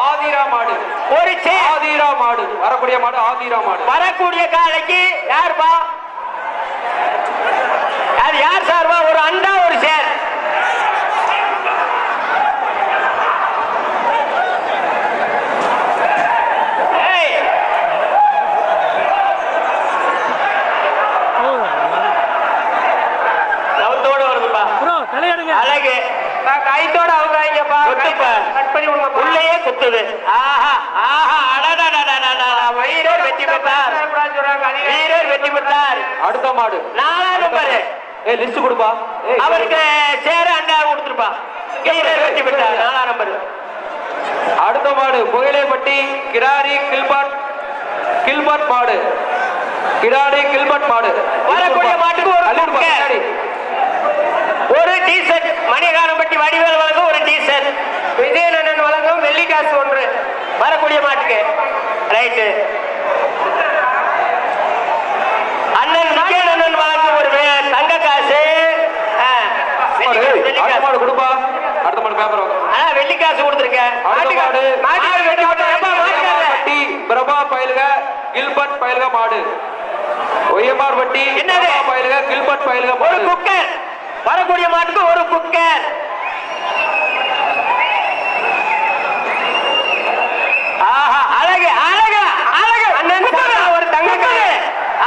S3: ஆதிரா மாடு
S2: ஒரு
S3: ஆதிரா மாடு வரக்கூடிய மாடு ஆதிரா மாடு
S2: வரக்கூடிய காலைக்கு யாருப்பா அது யார் சார்பா ஒரு அண்டா ஒரு சேர் அழகு கைத்தோட அவங்க கட் பண்ணி விடுங்க உள்ளேயே குத்துது ஆஹா ஆஹா வீரர் வெற்றி பெற்றார் வீரர் வெற்றி பெற்றார்
S3: அடுத்த மாடு
S2: 4ஆம் நம்பர்
S3: லிஸ்ட் கொடுப்பா
S2: அவருக்கு சேர அண்டா கொடுத்துருப்பா வீரர் வெற்றி பெற்றார் 4ஆம் நம்பர்
S3: அடுத்த மாடு புயலேப்பட்டி கிடாரி கில்பர்ட் மாடு கிடாரி கில்பர்ட் மாடு
S2: வரக்கூடிய மாட்டுக்கு ஒரு டீ-ஷர்ட் மணிகாரம்பட்டி வடிவேல் வழங்கும் ஒரு டீ-ஷர்ட் விஜயநந்தன் வழங்கும் வெள்ளிக்காசு ஒன்று வரக்கூடிய மாட்டுக்கு ரைட்டு அண்ணன் விஜயநந்தன் வழங்கும் ஒரு தங்க காசு
S3: மாடு கொடுப்பா அடுத்த மாடு பேப்பர்
S2: வெள்ளிக்காசு கொடுத்துருங்க
S3: பிரபா பயிலுக கில்பர்ட் பயிலுக மாடு ஒய்எம்ஆர் வட்டி
S2: என்னது
S3: பயிலுக கில்பர்ட் பயிலுக
S2: ஒரு குக்கர் வரக்கூடிய மாட்டுக்கு ஒரு குக்கர் ஆஹா அழகு அழகு அழகு அண்ணன் ஒரு தங்க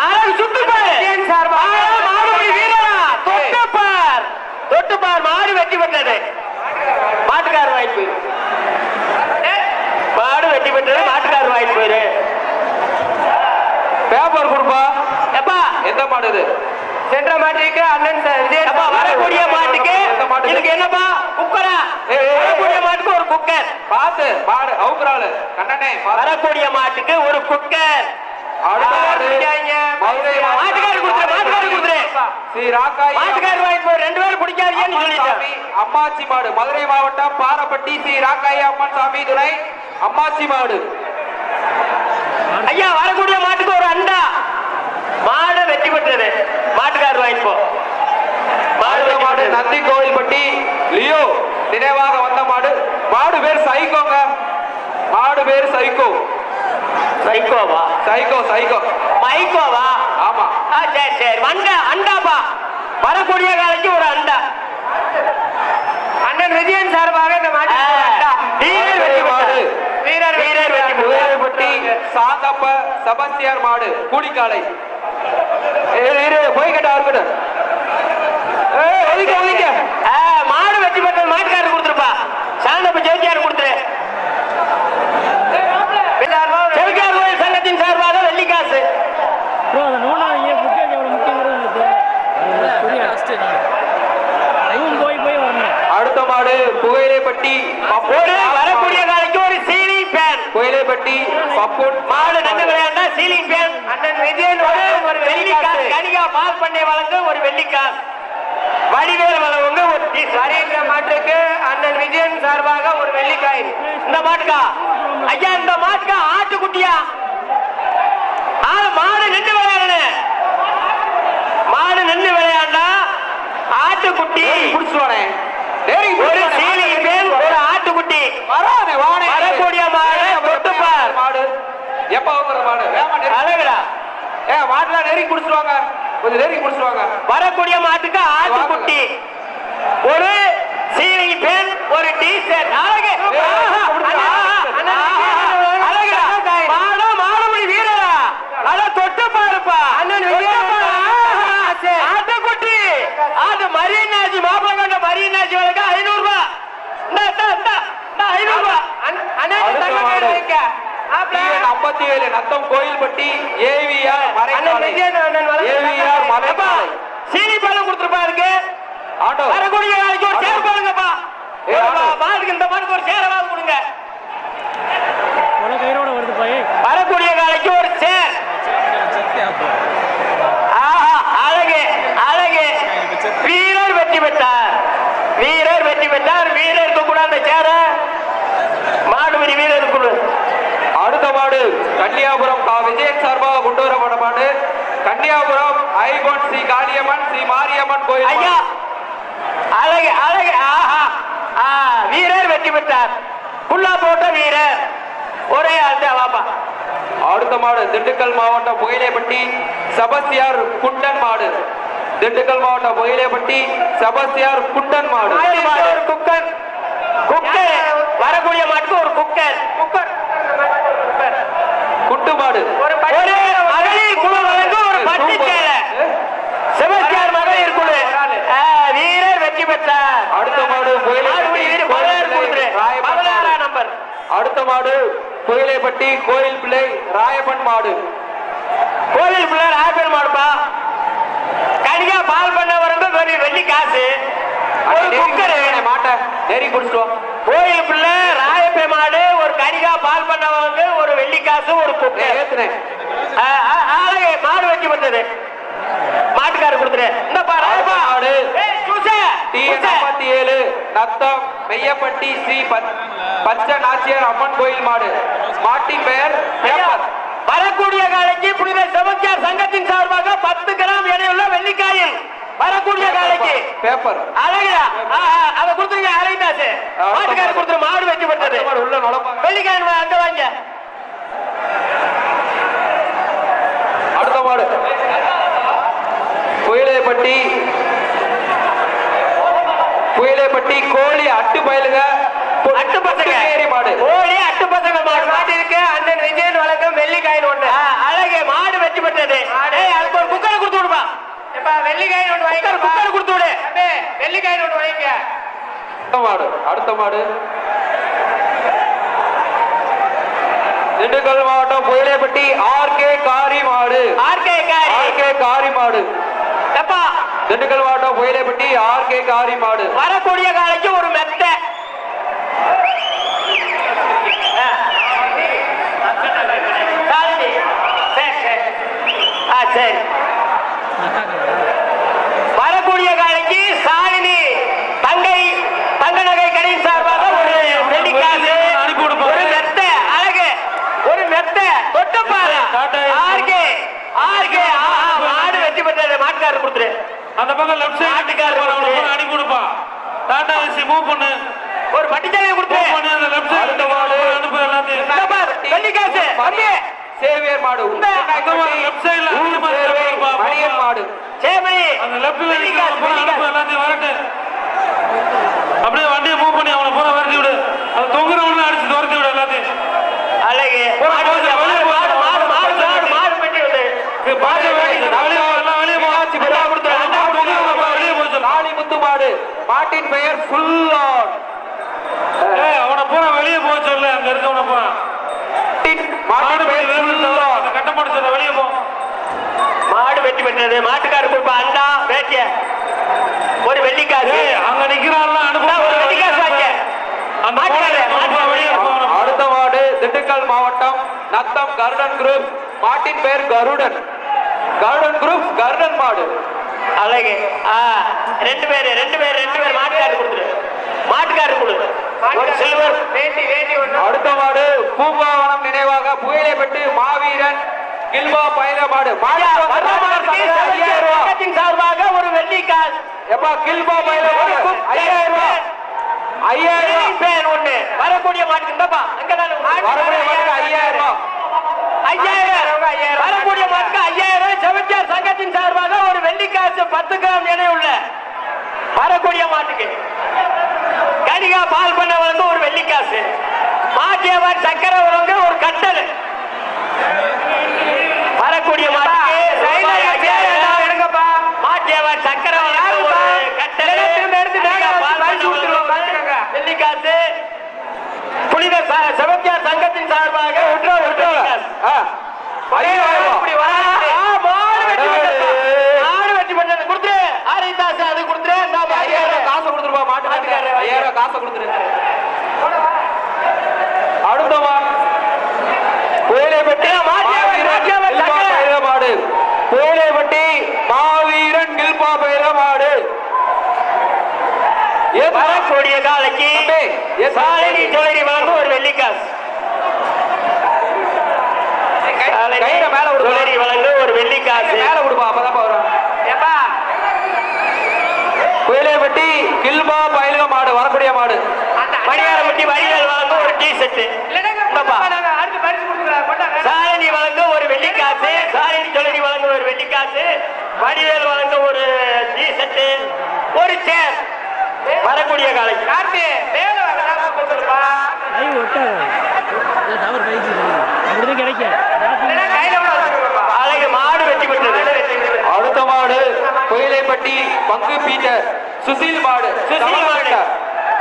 S2: அழகு சுட்டுப்பார் மாடுபடி வீரரா தொட்டுப்பார் மாடு வெட்டி பெற்றது மாட்டுக்கார் வாய்ப்பு மாடு வெட்டி பெற்றது மாட்டுக்கார் வாய்ப்பு
S3: பேப்பர் கொடுப்பா
S2: எப்பா
S3: எந்த மாடு இது
S2: சென்ற மாட்டுக்கு அண்ணன் வரக்கூடிய மாட்டுக்கு இதுக்கு என்னப்பா குக்கரா வரக்கூடிய மாட்டுக்கு ஒரு குக்கர்
S3: பாத்து மாடு அவுக்குறாளு கண்ணனே
S2: வரக்கூடிய மாட்டுக்கு ஒரு குக்கர்
S3: அம்மாச்சி மாடு மதுரை மாவட்டம் பாரப்பட்டி ஸ்ரீ ராக்காயி அம்மன் சாமி துணை அம்மாச்சி மாடு
S2: ஐயா வரக்கூடிய மாட்டுக்கு ஒரு அண்டா மாடு வெற்றி பெற்றது மாட்டுக்காரர் வாங்கிப்போ
S3: மாடு நந்தி கோவில்பட்டி லியோ நினைவாக வந்த மாடு மாடு பேர் சைக்கோங்க மாடு பேர் சைக்கோ
S2: சைக்கோவா
S3: சைக்கோ
S2: மைக்கோவா
S3: ஆமா
S2: சரி அண்டாப்பா வரக்கூடிய காலைக்கு ஒரு அண்டா அண்ணன் விஜயன் சார்பாக இந்த மாடு வீரர்
S3: வெற்றி சாந்தப்ப செபஸ்தியார் மாடு கூலிக்காலை போய் கேட்டா இருக்கட்டும்
S2: மாடு வெற்றி பெற்ற மாட்டுக்காரர் கொடுத்துருப்பா சாந்தப்ப ஜெயிச்சியார் கொடுத்துரு செவிக்கார் கோயில் சங்கத்தின் சார்பாக வெள்ளிக்காசு
S3: அடுத்த மாடு புகையிலைப்பட்டி
S2: வரக்கூடிய காலைக்கு ஒரு சீலிங் பேன்
S3: புகையிலைப்பட்டி பப்புன்
S2: மாடு நன்கு விளையாண்டா சீலிங் பேன் அண்ணன் விஜயன் ஒரு வெள்ளிக்காசு கனிகா பால் பண்ணை வழங்க ஒரு வெள்ளிக்காசு வடிவேல் வழங்க ஒரு சரின்ற மாட்டுக்கு அண்ணன் விஜயன் சார்பாக ஒரு வெள்ளிக்காய் இந்த மாட்டுக்கா ஐயா இந்த மாட்டுக்கா ஆட்டுக்குட்டியா மாடு நின்று விளையாடுன மாடு நின்று விளையாண்டா ஆட்டுக்குட்டி
S3: புடிச்சுவானே
S2: ஒரு சீலிங் பேன் ஒரு ஆட்டுக்குட்டி வரக்கூடிய மாடு தொட்டுப்பார்
S3: மாடு எப்ப மாடு
S2: அழகுடா
S3: மாட்டுலாம் நெருங்கி குடிச்சிருவாங்க கொஞ்சம் நெருங்கி குடிச்சிருவாங்க
S2: வரக்கூடிய மாட்டுக்கு ஆட்டுக்குட்டி ஒரு சீலிங் பேன் ஒரு டீஷர்ட் அழகு மாடுபடி வீரரா அத தொட்டு பாருப்பா ஆட்டுக்குட்டி அது மரியனாஜி மாப்பிள கண்ட மரியனாஜி வழக்கு 500 ரூபாய் 500 ரூபாய்
S3: TN 57 நத்தம் கோயில்பட்டி ஏவிஆர்
S2: சீனி பழம் கொடுத்துருப்பாருக்கு
S3: ஆட்டோ
S2: வரக்கூடிய நாளைக்கு ஒரு சேர் பாருங்கப்பா மாடுக்கு இந்த மாடுக்கு ஒரு சேரவாது கொடுங்க
S4: ஒரு கயிறோட வருது பாய்
S2: வரக்கூடிய நாளைக்கு ஒரு சேர் ஆஹா அழகு அழகு வீரர் வெற்றி பெற்றார் வீரர் வெற்றி பெற்றார் வீரருக்கு கூட அந்த சேர மாடுபிடி வீரருக்கு கொடு
S3: அடுத்த மாடு கன்னியாபுரம் விஜயன் சார்பாக கொண்டு வரப்பட்ட மாடு கன்னியாபுரம் ஐகோன் ஸ்ரீ காளியம்மன் ஸ்ரீ மாரியம்மன் கோயில்
S2: ஐயா அழகு அழகு ஆஹா வீரர் வெற்றி பெற்றார் புல்லா போட்ட வீரர் ஒரே ஆள் வாப்பா
S3: அடுத்த மாடு திண்டுக்கல் மாவட்டம் புகையிலேப்பட்டி செபஸ்தியார் குண்டன் மாடு திண்டுக்கல் மாவட்டம் புகையிலேப்பட்டி செபஸ்தியார் குண்டன் மாடு
S2: ஒரு குக்கர் குக்கர் வரக்கூடிய மாட்டுக்கு ஒரு குக்கர் குக்கர்
S3: குட்டு மாடு
S2: ஒரு மகளிர் குழு வழங்க ஒரு பட்டு சேலை செபஸ்தியார் மகளிர் குழு வீரர் வெற்றி பெற்றார்
S3: அடுத்த மாடு
S2: நம்பர்
S3: அடுத்த மாடு புகையிலேப்பட்டி கோயில் பிள்ளை ராயப்பன் மாடு
S2: கோவில் பிள்ளை ராயப்பன் மாடுப்பா கனிகா பால் பண்ண வரங்க வெள்ளி காசு ஒரு குக்கர்
S3: மாட்டை நெறி குடிச்சிட்டோம்
S2: கோயில் பிள்ளை ராயப்பை மாடு ஒரு கனிகா பால் பண்ண வரங்க ஒரு வெள்ளி காசு ஒரு குக்கர்
S3: ஏத்துனேன்
S2: மாடு வெற்றி பெற்றது மாட்டுக்காரர் கொடுத்துரு இந்த
S3: மாடு TN 57 நத்தம் மெய்யப்பட்டி ஸ்ரீ பச்ச நாச்சியார் அம்மன் கோயில் மாடு மாட்டின் பெயர் பேப்பர்
S2: வரக்கூடிய காலைக்கு புனித செபஸ்தியார் சங்கத்தின் சார்பாக 10 கிராம் எடையுள்ள வெள்ளிக்காயில் வரக்கூடிய காலைக்கு
S3: பேப்பர்
S2: அழகா அத கொடுத்துருங்க அழகாசு மாட்டுக்காரர் கொடுத்துரு மாடு வெற்றி பெற்றது
S3: உள்ள நுழைப்பாங்க
S2: வெள்ளிக்காயில் அங்க வாங்க
S3: அடுத்த மாடு புயலேப்பட்டி கோழி அட்டு பயலுங்க
S2: அட்டு பசங்க
S3: மாடு
S2: கோழி அட்டு பசங்க மாடு மாட்டு இருக்கு அண்ணன் விஜயன் வழக்கம் வெள்ளிக்காயில் ஒண்ணு அழகு மாடு வெற்றி பெற்றது அதுக்கு ஒரு குக்கரை கொடுத்து விடுப்பா வெள்ளிக்காயில் ஒண்ணு வாங்கிக்க குக்கரை கொடுத்து விடு வெள்ளிக்காயில் ஒண்ணு வாங்கிக்க
S3: மாடு அடுத்த மாடு திண்டுக்கல் மாவட்டம் புயலேப்பட்டி ஆர்கே காரி மாடு
S2: ஆர்கே
S3: காரி மாடு திண்டுக்கல் மாவட்டம் புயலேப்பட்டி ஆர்கே காரி மாடு
S2: வரக்கூடிய காலைக்கு ஒரு மெத்த சரி வரக்கூடிய காலைக்கு சாலினி தங்க நகை கடை சார்பாக ஒரு வெள்ளிக்காசு ஒரு மெத்த அழகு ஒரு மெத்த தொட்டப்பாரு ஆர்கே மாடு வெற்றி பெற்றது மாட்டுக்காரர் கொடுத்துரு
S1: அந்த பக்கம் லெஃப்ட் சைடு
S2: மாட்டுக்காரர்
S1: அடி கொடுப்பா டாடா ஏசி மூவ் பண்ணு
S2: ஒரு பட்டிச்சலையை கொடுத்து
S1: அந்த லெஃப்ட் சைடு அனுப்பு எல்லாத்தையும்
S2: வெள்ளிக்காசு
S3: சேவியர் மாடு
S1: லெஃப்ட் சைடுல
S3: மணியன் மாடு
S2: சேமணி
S1: அந்த லெஃப்ட்ல அனுப்பு எல்லாத்தையும் வரட்டு அப்படியே வண்டியை மூவ் பண்ணி அவனை பூரா வரட்டி விடு அது தொங்குறவன அடிச்சு துரத்தி விடு எல்லாத்தையும்
S2: அழகு மாடு பெட்டி விடு
S3: முத்து மாடு மாட்டின் பெயர் ஃபுல்லான்
S1: அவனை பூரா வெளியே போக சொல்லு அங்க இருக்கவன பூரா
S3: மாட்டின் பெயர் ஃபுல்லான்
S1: கட்ட மாட்டு சொல்ல வெளியே போ
S2: மாடு வெட்டி பெற்றது மாட்டுக்காரர் கொடுப்பா அண்டா வேட்டிய ஒரு வெள்ளிக்காசு
S1: அங்க நிக்கிறான்லாம் அனுப்ப
S2: ஒரு வெள்ளிக்காசு வாங்க
S3: அடுத்த மாடு திண்டுக்கல் மாவட்டம் நத்தம் கருடன் குரூப் மாட்டின் பெயர் கருடன் குரூப் கருடன் மாடு
S2: அழகு ரெண்டு பேர் மாட்டுக்காரர் கொடுத்துரு மாட்டுக்காரர் கொடு ஒரு சில்வர் வேட்டி
S3: அடுத்த மாடு பூங்காவனம் நினைவாக புயலைப்பட்டு மாவீரன் கில்வா பயண மாடு
S2: சார்பாக ஒரு வெள்ளிக்காசு
S3: எப்பா கில்வா பயண மாடு 5000 ரூபாய் 5000
S2: பேர் ஒண்ணு வரக்கூடிய மாட்டுக்கு இந்தப்பா
S3: வரக்கூடிய மாட்டுக்கு 5000 ரூபாய்
S2: வரக்கூடிய மாட்டுக்கு 5000 செவச்சியார் சங்கத்தின் சார்பாக ஒரு வெள்ளிக்காசு 10 கிராம் எடை உள்ள வரக்கூடிய மாட்டுக்கு கனிகா பால் பண்ண வந்து ஒரு வெள்ளிக்காசு, மாட்டியவர் சக்கரை வந்து ஒரு கட்டல். வரக்கூடிய மாட்டுக்கு மாட்டியவர் சக்கரை ஒரு கட்டல், வெள்ளிக்காசு. புனித செபஸ்தியார் சங்கத்தின் சார்பாக வெற்றி பெற்றது. கொடுத்துரு ஆரிதாசு, அது கொடுத்துரு.
S3: காசு கொடுத்துருப்பா, மாட்டு 5000 காசை கொடுத்துரு. அடுத்த புயலைப்பட்டி மாடு, புயலைப்பட்டி மாவீரன் கில்பா பயிர மாடு.
S2: வரக்கூடிய காலைக்கு சாலினி ஜுவல்லரி வழங்கும் ஒரு வெள்ளிக்காசு.
S3: மேல
S2: ஜுவல்லரி வழங்கும் ஒரு வெள்ளிக்காசு.
S3: மேல கொடுப்பா, அப்பதான் வரும். புயலைப்பட்டி கில்பா பயிர மாடு, வரக்கூடிய மாடு.
S2: மணியாரப்பட்டி வடிவேல் வழங்கும் ஒரு டீ ஷர்ட். சாலினி வழங்கும் ஒரு வெள்ளிக்காசு, சாலினி ஜுவல்லரி வழங்கும் ஒரு வெள்ளிக்காசு, வடிவேல் வழங்கும் ஒரு டீ ஷர்ட், ஒரு சேர். வரக்கூடிய காலைக்கு அழகு மாடு வெற்றி பெற்றது.
S3: அடுத்த மாடு புயலைப்பட்டி பங்கு பீட்டர் சுசில் மாடு,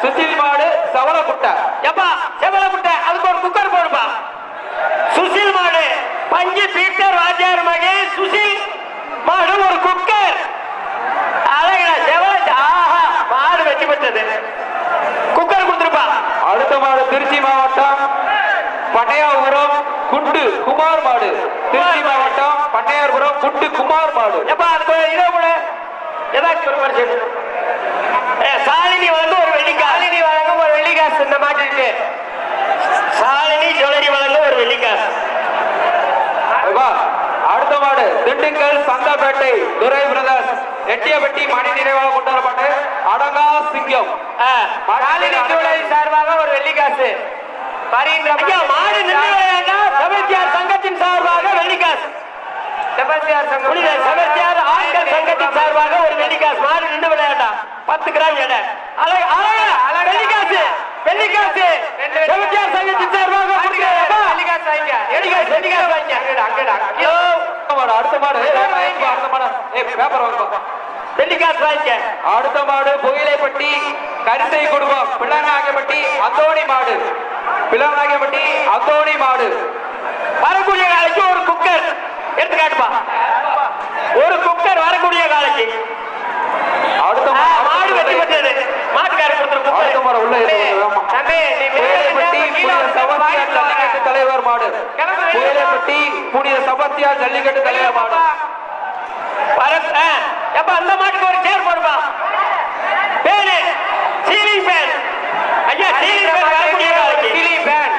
S3: சுசில் மாடு சவளக்குட்டை.
S2: எப்பா செவலக்குட்டை, அதுக்கு ஒரு குக்கர் போடுப்பா. சுசில் மாடு பஞ்சு பீட்டர் வாத்தியார் மகே சுசில் மாடு ஒரு குக்கர். அழகா செவல. ஆஹா, மாடு வெற்றி பெற்றது. குக்கர் கொடுத்துருப்பா.
S3: அடுத்த மாடு திருச்சி மாவட்டம் பண்டையாபுரம் குண்டு குமார் மாடு, திருச்சி மாவட்டம் பண்டையாபுரம் குண்டு குமார் மாடு.
S2: எப்பா அதுக்கு இதோ கூட ஏதாச்சும் ஒரு பரிசு. சாலினி வந்து ஒரு வெள்ளிக்காசு, சாலினி வழங்கும் ஒரு வெள்ளிக்காசு. இந்த மாட்டிற்கு சாலினி ஜுவல்லரி வழங்கும் ஒரு வெள்ளிக்காசு.
S3: அடுத்த மாடு திண்டுக்கல் சந்தாப்பேட்டை துரை பிரதர்ஸ் எட்டியப்பட்டி மணி நிறைவாக கொண்டு வரப்பட்டு அடங்கா சிங்கம்.
S2: சாலினி ஜுவல்லரி சார்பாக ஒரு வெள்ளிக்காசு. மாடு செபஸ்தியார் சங்கத்தின் சார்பாக வெள்ளிக்காசு. செபஸ்தியார் ஆண்கள் சங்கத்தின் சார்பாக ஒரு வெள்ளிக்காசு. மாடு நின்று விளையாட்டா 10 கிராம் எடை. வெள்ளிக்காசு, வெள்ளிக்காசு செபஸ்தியார் சங்கத்தின் சார்பாக
S3: அடுத்த மாடு பேப்பர் வாங்க.
S2: வெள்ளிக்காசு வாங்கிக்க.
S3: அடுத்த மாடு புயலைப்பட்டி கரிசை குடும்பம் பிள்ளநாயகப்பட்டி அந்தோணி மாடு, பிள்ளநாயகப்பட்டி அந்தோணி மாடு.
S2: வரக்கூடிய காலைக்கு ஒரு குக்கர் எடுத்துக்காட்டுப்பா. ஒரு குக்கர் வரக்கூடிய காலைக்கு.
S3: அடுத்த
S2: மாடு வெட்டி பெற்றது. மாட்டுக்காரர் கொடுத்துரு.
S3: அடுத்த மாடு உள்ள தலைவர் மாடு, புயலைப்பட்டி புனித செபஸ்தியார் ஜல்லிக்கட்டு தலைவர் மாடு.
S2: எப்ப அந்த மாட்டுக்கு ஒரு சேர் போடுப்பா. Fan ceiling fan. ஐயா சீலிங் பேன் வரக்கூடிய காலைக்கு.
S3: Ceiling fan.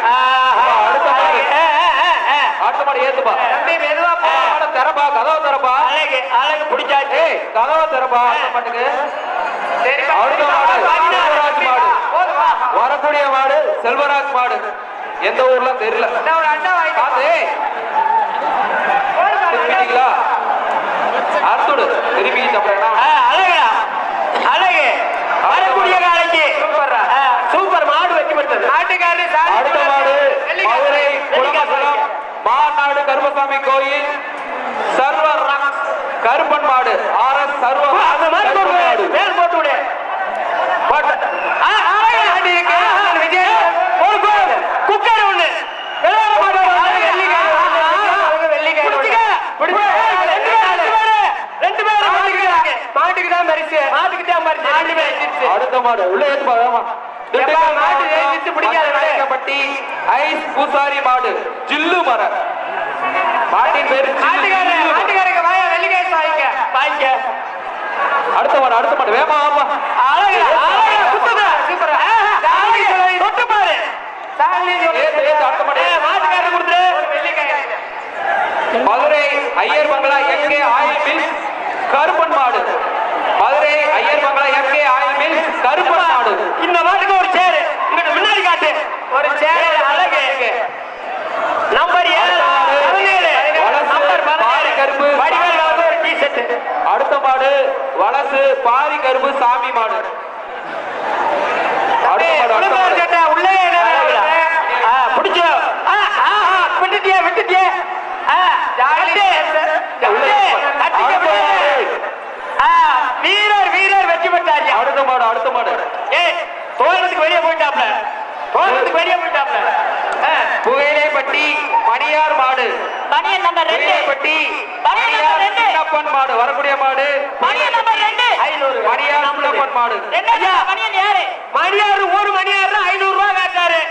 S3: அடுத்த மாடு ஏத்துப்பா.
S2: தம்பி மெதுவா போ.
S3: திறப்பா, கதவை திறப்பா.
S2: அழகு அழகு பிடிச்சாச்சு.
S3: கதவை திறப்பா. மாட்டுக்கு அடுத்த மாடு செல்வராஜ் மாடு, வரக்கூடிய மாடு செல்வராஜ் மாடு. எந்த ஊர்ல தெரியல. அத்துடு திரும்பி
S2: அழகா அழகு வரக்கூடிய காலைக்கு. சூப்பர் மாடு வெற்றி பெற்றது.
S3: அடுத்த மாடு மதுரை குளமங்கலம் மாநாடு கருப்பசாமி கோயில் சர்வர் கருப்பன் மாடு, RS சர்வர் மாடு.
S2: மேல் போட்டு விடு. குக்கர் ஒண்ணு மாட்டுக்கு தான் பரிசு. மாட்டுக்கு தான் பரிசு.
S3: அடுத்த மாடு உள்ள ஏத்துப்பா. நாயக்கப்பட்டி ஐஸ் பூசாரி மாடு ஜில்லு மர. மாட்டின் பேரு
S2: மாட்டுக்காரங்க வாயா வெள்ளிக்காசு வாங்கிக்க. வாங்கிக்க.
S3: அடுத்த மாடு, அடுத்த மாடு வேமா ஆமா.
S2: அழகா அழகா குத்துதா. சூப்பரா. தொட்டு பாரு.
S3: அடுத்த மாடு
S2: மாட்டுக்காரங்க கொடுத்துரு. வெள்ளிக்காய்.
S3: மதுரை ஐயர் பங்களா MK ஆயில் மில்ஸ் கருப்பன் மாடு, மதுரை ஐயர் பங்களா MK ஆயில் மில்ஸ் கருப்பன் மாடு.
S2: இந்த மாட்டுக்கு ஒரு சேர் இங்கிட்டு முன்னாடி காட்டு. ஒரு சேர் அழகு. நம்பர் 7 நம்பர் 17
S3: கருப்பு
S2: வடிவேல் ஒரு டீ ஷர்ட்.
S3: அடுத்த மாடு வலசு பாரி கருப்பு சாமி மாடு.
S2: வீரர் வெற்றி பெற்றார்.
S5: அடுத்த மாடு
S2: தோழத்துக்கு வெளியே போயிட்டாப்ல.
S3: புகையிலைப்பட்டி மணியார் மாடு,
S2: பணியன் நம்பர் 2,
S3: புகையிலைப்பட்டி மணியார் சின்னப்பன் மாடு, வரக்கூடிய மாடு
S2: பணியன் நம்பர் 2, 500.
S3: மணியார் சின்னப்பன் மாடு.
S2: பணியன் யாரு? மணியார், ஒரு மணியார் 500 ரூபாய் கேட்டாரு.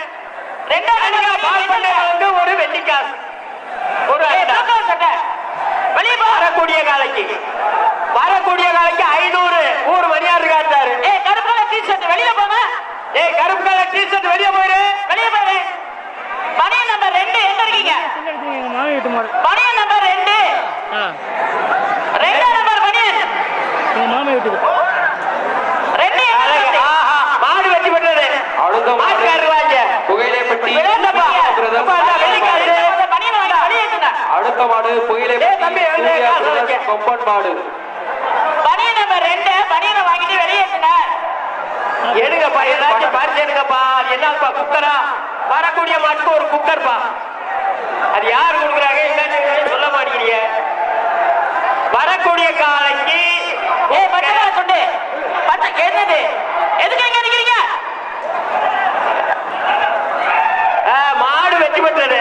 S2: ரெண்டாவது பால் பண்ணை வந்து ஒரு வெள்ளிக்காசு, ஒரு வெளியே வரக்கூடிய காலைக்கு 500 ஊர் மணியார் காட்டாரு. கருப்பு கலர் டிஷர்ட் வெளியே போங்க. கருப்பு கலர் டிஷர்ட் வெளியே போயிரு. பணியன் நம்பர் 2 எங்க இருக்கீங்க?
S4: எங்கள் மாமி வீட்டு மாடு.
S2: பணியன் நம்பர் 2,
S4: ஆ
S2: 2 நம்பர் பணியன்
S4: எங்கள் மாமி வீட்டுக்கு.
S2: 2. மாடு வெற்றி பெற்றது.
S3: அடுத்த மாடு புகையிலைப்பட்டி அடுத்த மாடு புகையிலைப்பட்டி கொம்பன் மாடு.
S2: பணியன் நம்பர் 2 பணியனை வாங்கிட்டு வெளியேற்றினார். எடுங்கப்பா, ஏதாச்சும் பரிசு எடுங்கப்பா. என்னப்பா குக்கரா? வரக்கூடிய மாட்டுக்கு ஒரு குக்கர்ப்பா. அது யாரு கொடுக்குறாங்க என்னன்னு சொல்ல மாட்டேங்கிறீங்க. வரக்கூடிய காலைக்கு சொண்டு என்னது? எதுக்கு எங்க நிக்கிறீங்க? மாடு வெற்றி பெற்றது.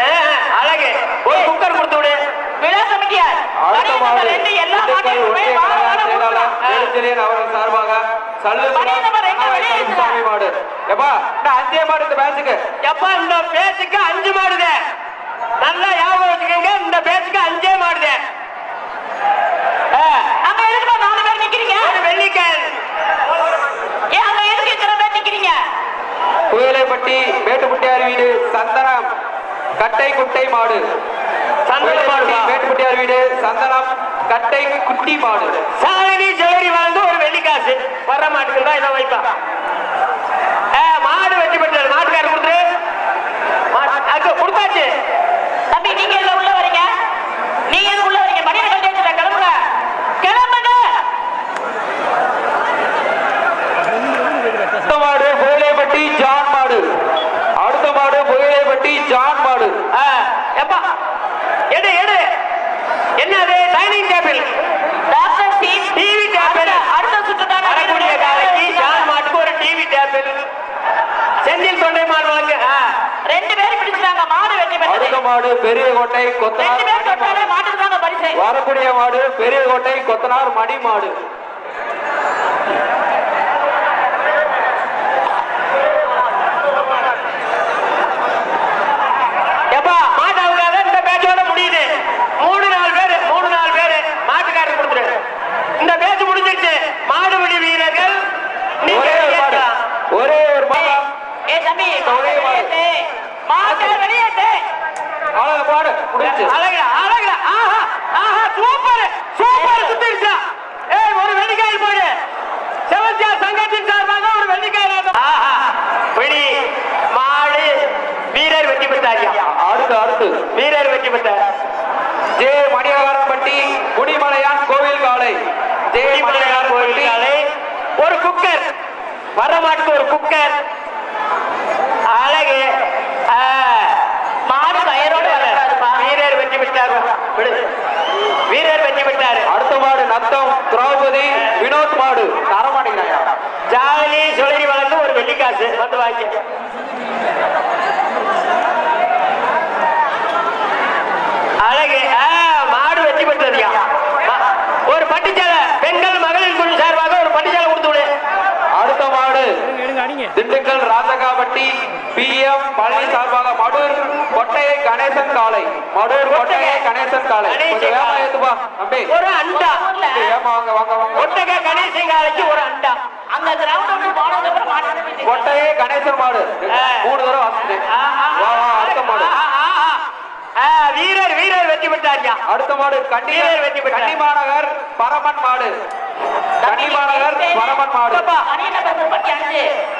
S2: அழகு, ஒரு குக்கர் கொடுத்து விடு. விழா கமிட்டியார்
S3: அடுத்த மாடு
S2: எல்லா மாட்டையும்
S3: அவர்கள் சார்பாக சாமி மாடு. எப்பா இந்த 5 மாடு இந்த பேட்சுக்கு.
S2: எப்பா இந்த பேச்சுக்கு 5 மாடுதே. நல்லா ஞாபகம் வச்சுக்கோங்க, இந்த பேச்சுக்கு 5 மாடுதே. அங்க எதுக்கு 4 பேர் நிக்கிறீங்க? ஒரு வெள்ளிக்காய். அங்க எதுக்கு இத்தனை பேர் நிக்கிறீங்க?
S3: புயலைப்பட்டி மேட்டுப்பட்டியார் வீடு சந்தனம் கட்டை குட்டை மாடு. மேட்டுப்பட்டியார் வீடு சந்தனம் கட்டை குட்டி மாடு.
S2: சாலினி ஜெவரி வாழ்ந்து ஒரு வெள்ளிக்காசு வர மாட்டுக்கு தான் இதை வைப்பா. மாடு வெற்றி பெற்றது. மாட்டுக்காரர் கொடுத்துரு. கொடுத்தாச்சு. தம்பி நீங்க எதுல உள்ள வரீங்க? நீங்க எது உள்ள வரீங்க? மணியை கட்டி வச்சுட்டேன். கிளம்புங்க.
S3: அடுத்த மாடு புயலைப்பட்டி ஜான் மாடு. அடுத்த மாடு புயலைப்பட்டி ஜான் மாடு.
S2: எப்பா எடு என்னது? Dining table, TV table. அடுத்த சுற்றுதான் வரக்கூடிய காலைக்கு ஜான் மாட்டுக்கு ஒரு டிவி டேபிள். செந்தில் தொண்டை மாடு வழக்கு 2 பேர் பிடிச்சாங்க. மாடு வெற்றி பெற்றது.
S3: அடுத்த மாடு பெரிய கோட்டை
S2: 2
S3: கொத்தனார்
S2: பேர் தொட்டாலே மாட்டுக்கு தாங்க பரிசு.
S3: வரக்கூடிய மாடு பெரிய கோட்டை கொத்தனார் மணி மாடு.
S2: எப்பா மாட்டாவுக்காக இந்த பேச்சோட முடியுது. 3-4 பேரு மாட்டுக்காரர் கொடுத்துரு. இந்த பேச்சு முடிஞ்சிருச்சு. மாடுபிடி வீரர்கள்
S3: ஒரே ஒரு மாடு.
S2: தம்பி மாட்டை வெளியேட்டு.
S3: அழகு பாடு முடிஞ்சு.
S2: அழகுடா. சூப்பர் சுத்திருச்சா. ஒரு வெள்ளிக்காய் போடு. செவந்தியா சங்கத்தின் சார்பாக ஒரு வெள்ளிக்காய். பிடி மாடு வீரர் வெற்றி பெற்றாரியா.
S3: அடுத்து
S2: வீரர் வெற்றி பெற்றார்.
S3: ஜே மணியகாரன்பட்டி குடிமலையான் கோவில் காலை. ஜே மணியகாரன் கோவில் காலை.
S2: ஒரு குக்கர் வர மாட்டுக்கு ஒரு குக்கர். அழகு. மாடு கயரோட வீரர் வெற்றி பெற்றார். வீரர் வெற்றி பெற்றார்.
S3: அடுத்த மாடு நத்தம் திரௌபதி வினோத் மாடு. தரமாட்டேங்கிறாங்க.
S2: ஜாலி சுழறி வளர்ந்து ஒரு வெள்ளிக்காசு வந்து வாங்கி. அழகு. மாடு வெற்றி பெற்றதுயா. ஒரு பட்டுச்சாலை பெண்கள் மகளிர் குழு சார்பாக ஒரு பட்டுச்சாலை கொடுத்து விடு.
S3: அடுத்த மாடு
S4: அடிங்க.
S3: திண்டுக்கல் ராஜகாப்பட்டி PM பழனி சார்பாக மடூர் கொட்டையை கணேசன் காலை. மடூர் கொட்டையை கணேசன் காலை. கொஞ்சம் வேகமா ஏத்துப்பா தம்பி.
S2: ஒரு அண்டா.
S3: வேகமா வாங்க.
S2: கொட்டகை கணேசன் காலைக்கு ஒரு அண்டா. அங்க கிரவுண்ட் ஒன்று போனதுக்கு அப்புறம் மாடு
S3: கொட்டையை கணேசன் மாடு 3 தடவை வாசிட்டேன். அடுத்த மாடு
S2: வீரர் வெற்றி பெற்றாரியா.
S3: அடுத்த மாடு கன்னிமாநகர் பரமன் மாடு. கன்னிமாநகர் பரமன் மாடு.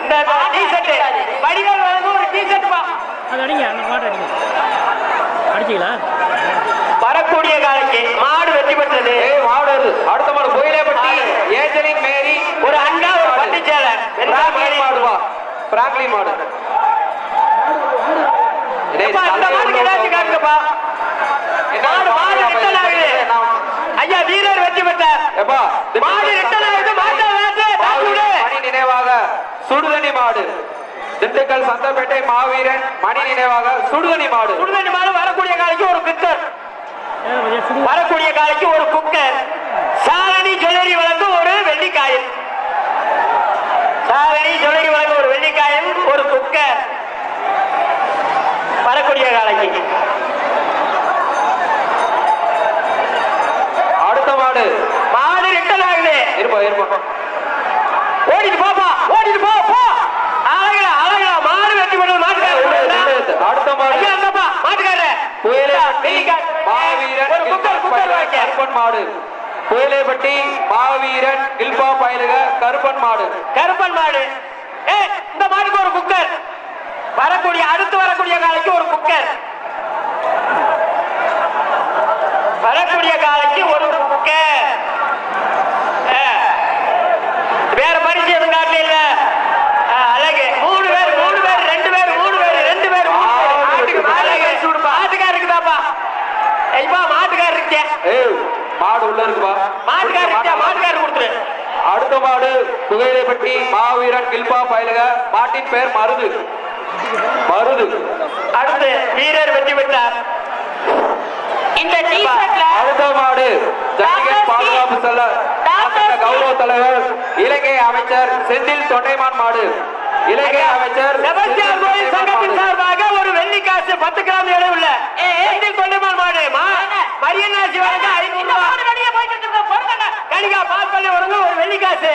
S2: இந்த டீ-ஷர்ட் வடிவேல் வழங்கும் ஒரு டீ-ஷர்ட் பா.
S4: அது அடிங்க. அந்த மாடு அடிங்க. அடிச்சிங்களா?
S2: வரக்கூடிய காலைக்கு மாடு வெற்றி பெற்றது.
S3: மாடு அடுத்த மாடு கோயிலேப்பட்டி ஏஞ்சலின் மேரி
S2: ஒரு அண்டா ஒரு பட்டுச்சேலை.
S3: மாடுவா பிராங்க்லின் மாடு.
S2: இந்த மாடுக்கு ஏதாச்சும் காட்டுங்கப்பா. வீரர் வெற்றி பெற்றார்.
S3: எப்பா
S2: மாடு ரிட்டர்ன் ஆகுது. மாட்டை வேட்டு,
S3: மாவீரன்
S2: தாக்குடு.
S3: மணி நினைவாக சுடுதண்ணி மாடு. திண்டுக்கல் சந்தப்பேட்டை மாவீரன் மணி நினைவாக சுடுதண்ணி மாடு.
S2: சுடுதண்ணி மாடு வரக்கூடிய காலைக்கு ஒரு குக்கர், வரக்கூடிய காலைக்கு ஒரு குக்கர். சாரணி ஜுவல்லரி வழங்கும் ஒரு வெள்ளிக்காயில், சாரணி ஜுவல்லரி வழங்கும் ஒரு வெள்ளிக்காயில், ஒரு குக்கர் வரக்கூடிய காலைக்கு.
S3: அடுத்த மாடு
S2: மாடு ரிட்டர்ன் ஆகுது.
S3: இருப்பா
S2: ஓடிட்டு போப்பா, ஓடிட்டு போ போ. அழகா அழகா மாடு வெற்றி பெற்றது. மாட்டுக்காரர்
S3: அடுத்த மாடு
S2: ஐயா அந்தப்பா மாட்டுக்காரர்
S3: புயலேப்பட்டி மாவீரன்
S2: ஒரு குக்கர் குக்கர் வாங்க.
S3: கருப்பன் மாடு. புயலேப்பட்டி மாவீரன் கில்பா பயலுக கருப்பன் மாடு.
S2: கருப்பன் மாடு. இந்த மாடுக்கு ஒரு குக்கர் வரக்கூடிய, அடுத்து வரக்கூடிய காலைக்கு ஒரு குக்கர், வரக்கூடிய காலைக்கு ஒரு குக்கர். வேற பரிசு எதுவும் காட்டல இல்ல. அழகு. 3 பேர் 2 பேர் 2 பேர் 3 பேர் 2 பேர் மாட்டுக்கார் இருக்குதாப்பா. ஐயா மாட்டுக்கார் இருக்கே.
S3: ஏய் மாடு உள்ள இருக்குப்பா.
S2: மாட்டுக்கார் இருக்கா, மாட்டுக்கார் கொடுத்துரு.
S3: அடுத்த மாடு புகையிலைப்பட்டி மாவீரன் கில்பா பயலுக. மாட்டின் பெயர் மருது. மருது.
S2: அடுத்து வீரர் வெற்றி பெற்றார். இந்த டீ-ஷர்ட்ல
S3: அடுத்த மாடு ஜல்லிக்கட்டு பாதுகாப்பு செல்ல கௌரவ தலைவர் இலங்கை அமைச்சர் செந்தில் தொண்டைமான் மாடு. இலங்கை அமைச்சர்
S2: செபஸ்டியான் கோயில் சங்கத்தின் சார்பாக ஒரு வெள்ளி காசு 10 கிராம் எடை உள்ள செந்தில் தொண்டைமான் மாடு மரியனாசி வழங்க 500 ரூபாய். கணிகா பாஸ் பண்ணி வருங்க ஒரு வெள்ளி காசு.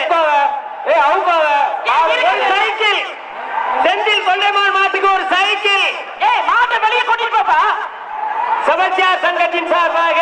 S2: ஒரு சைக்கிள், செந்தில் தொண்டைமான் மாட்டுக்கு ஒரு சைக்கிள். மாட்டை வெளியே கூட்டிட்டு போப்பா. செபஸ்டியான் சங்கத்தின் சார்பாக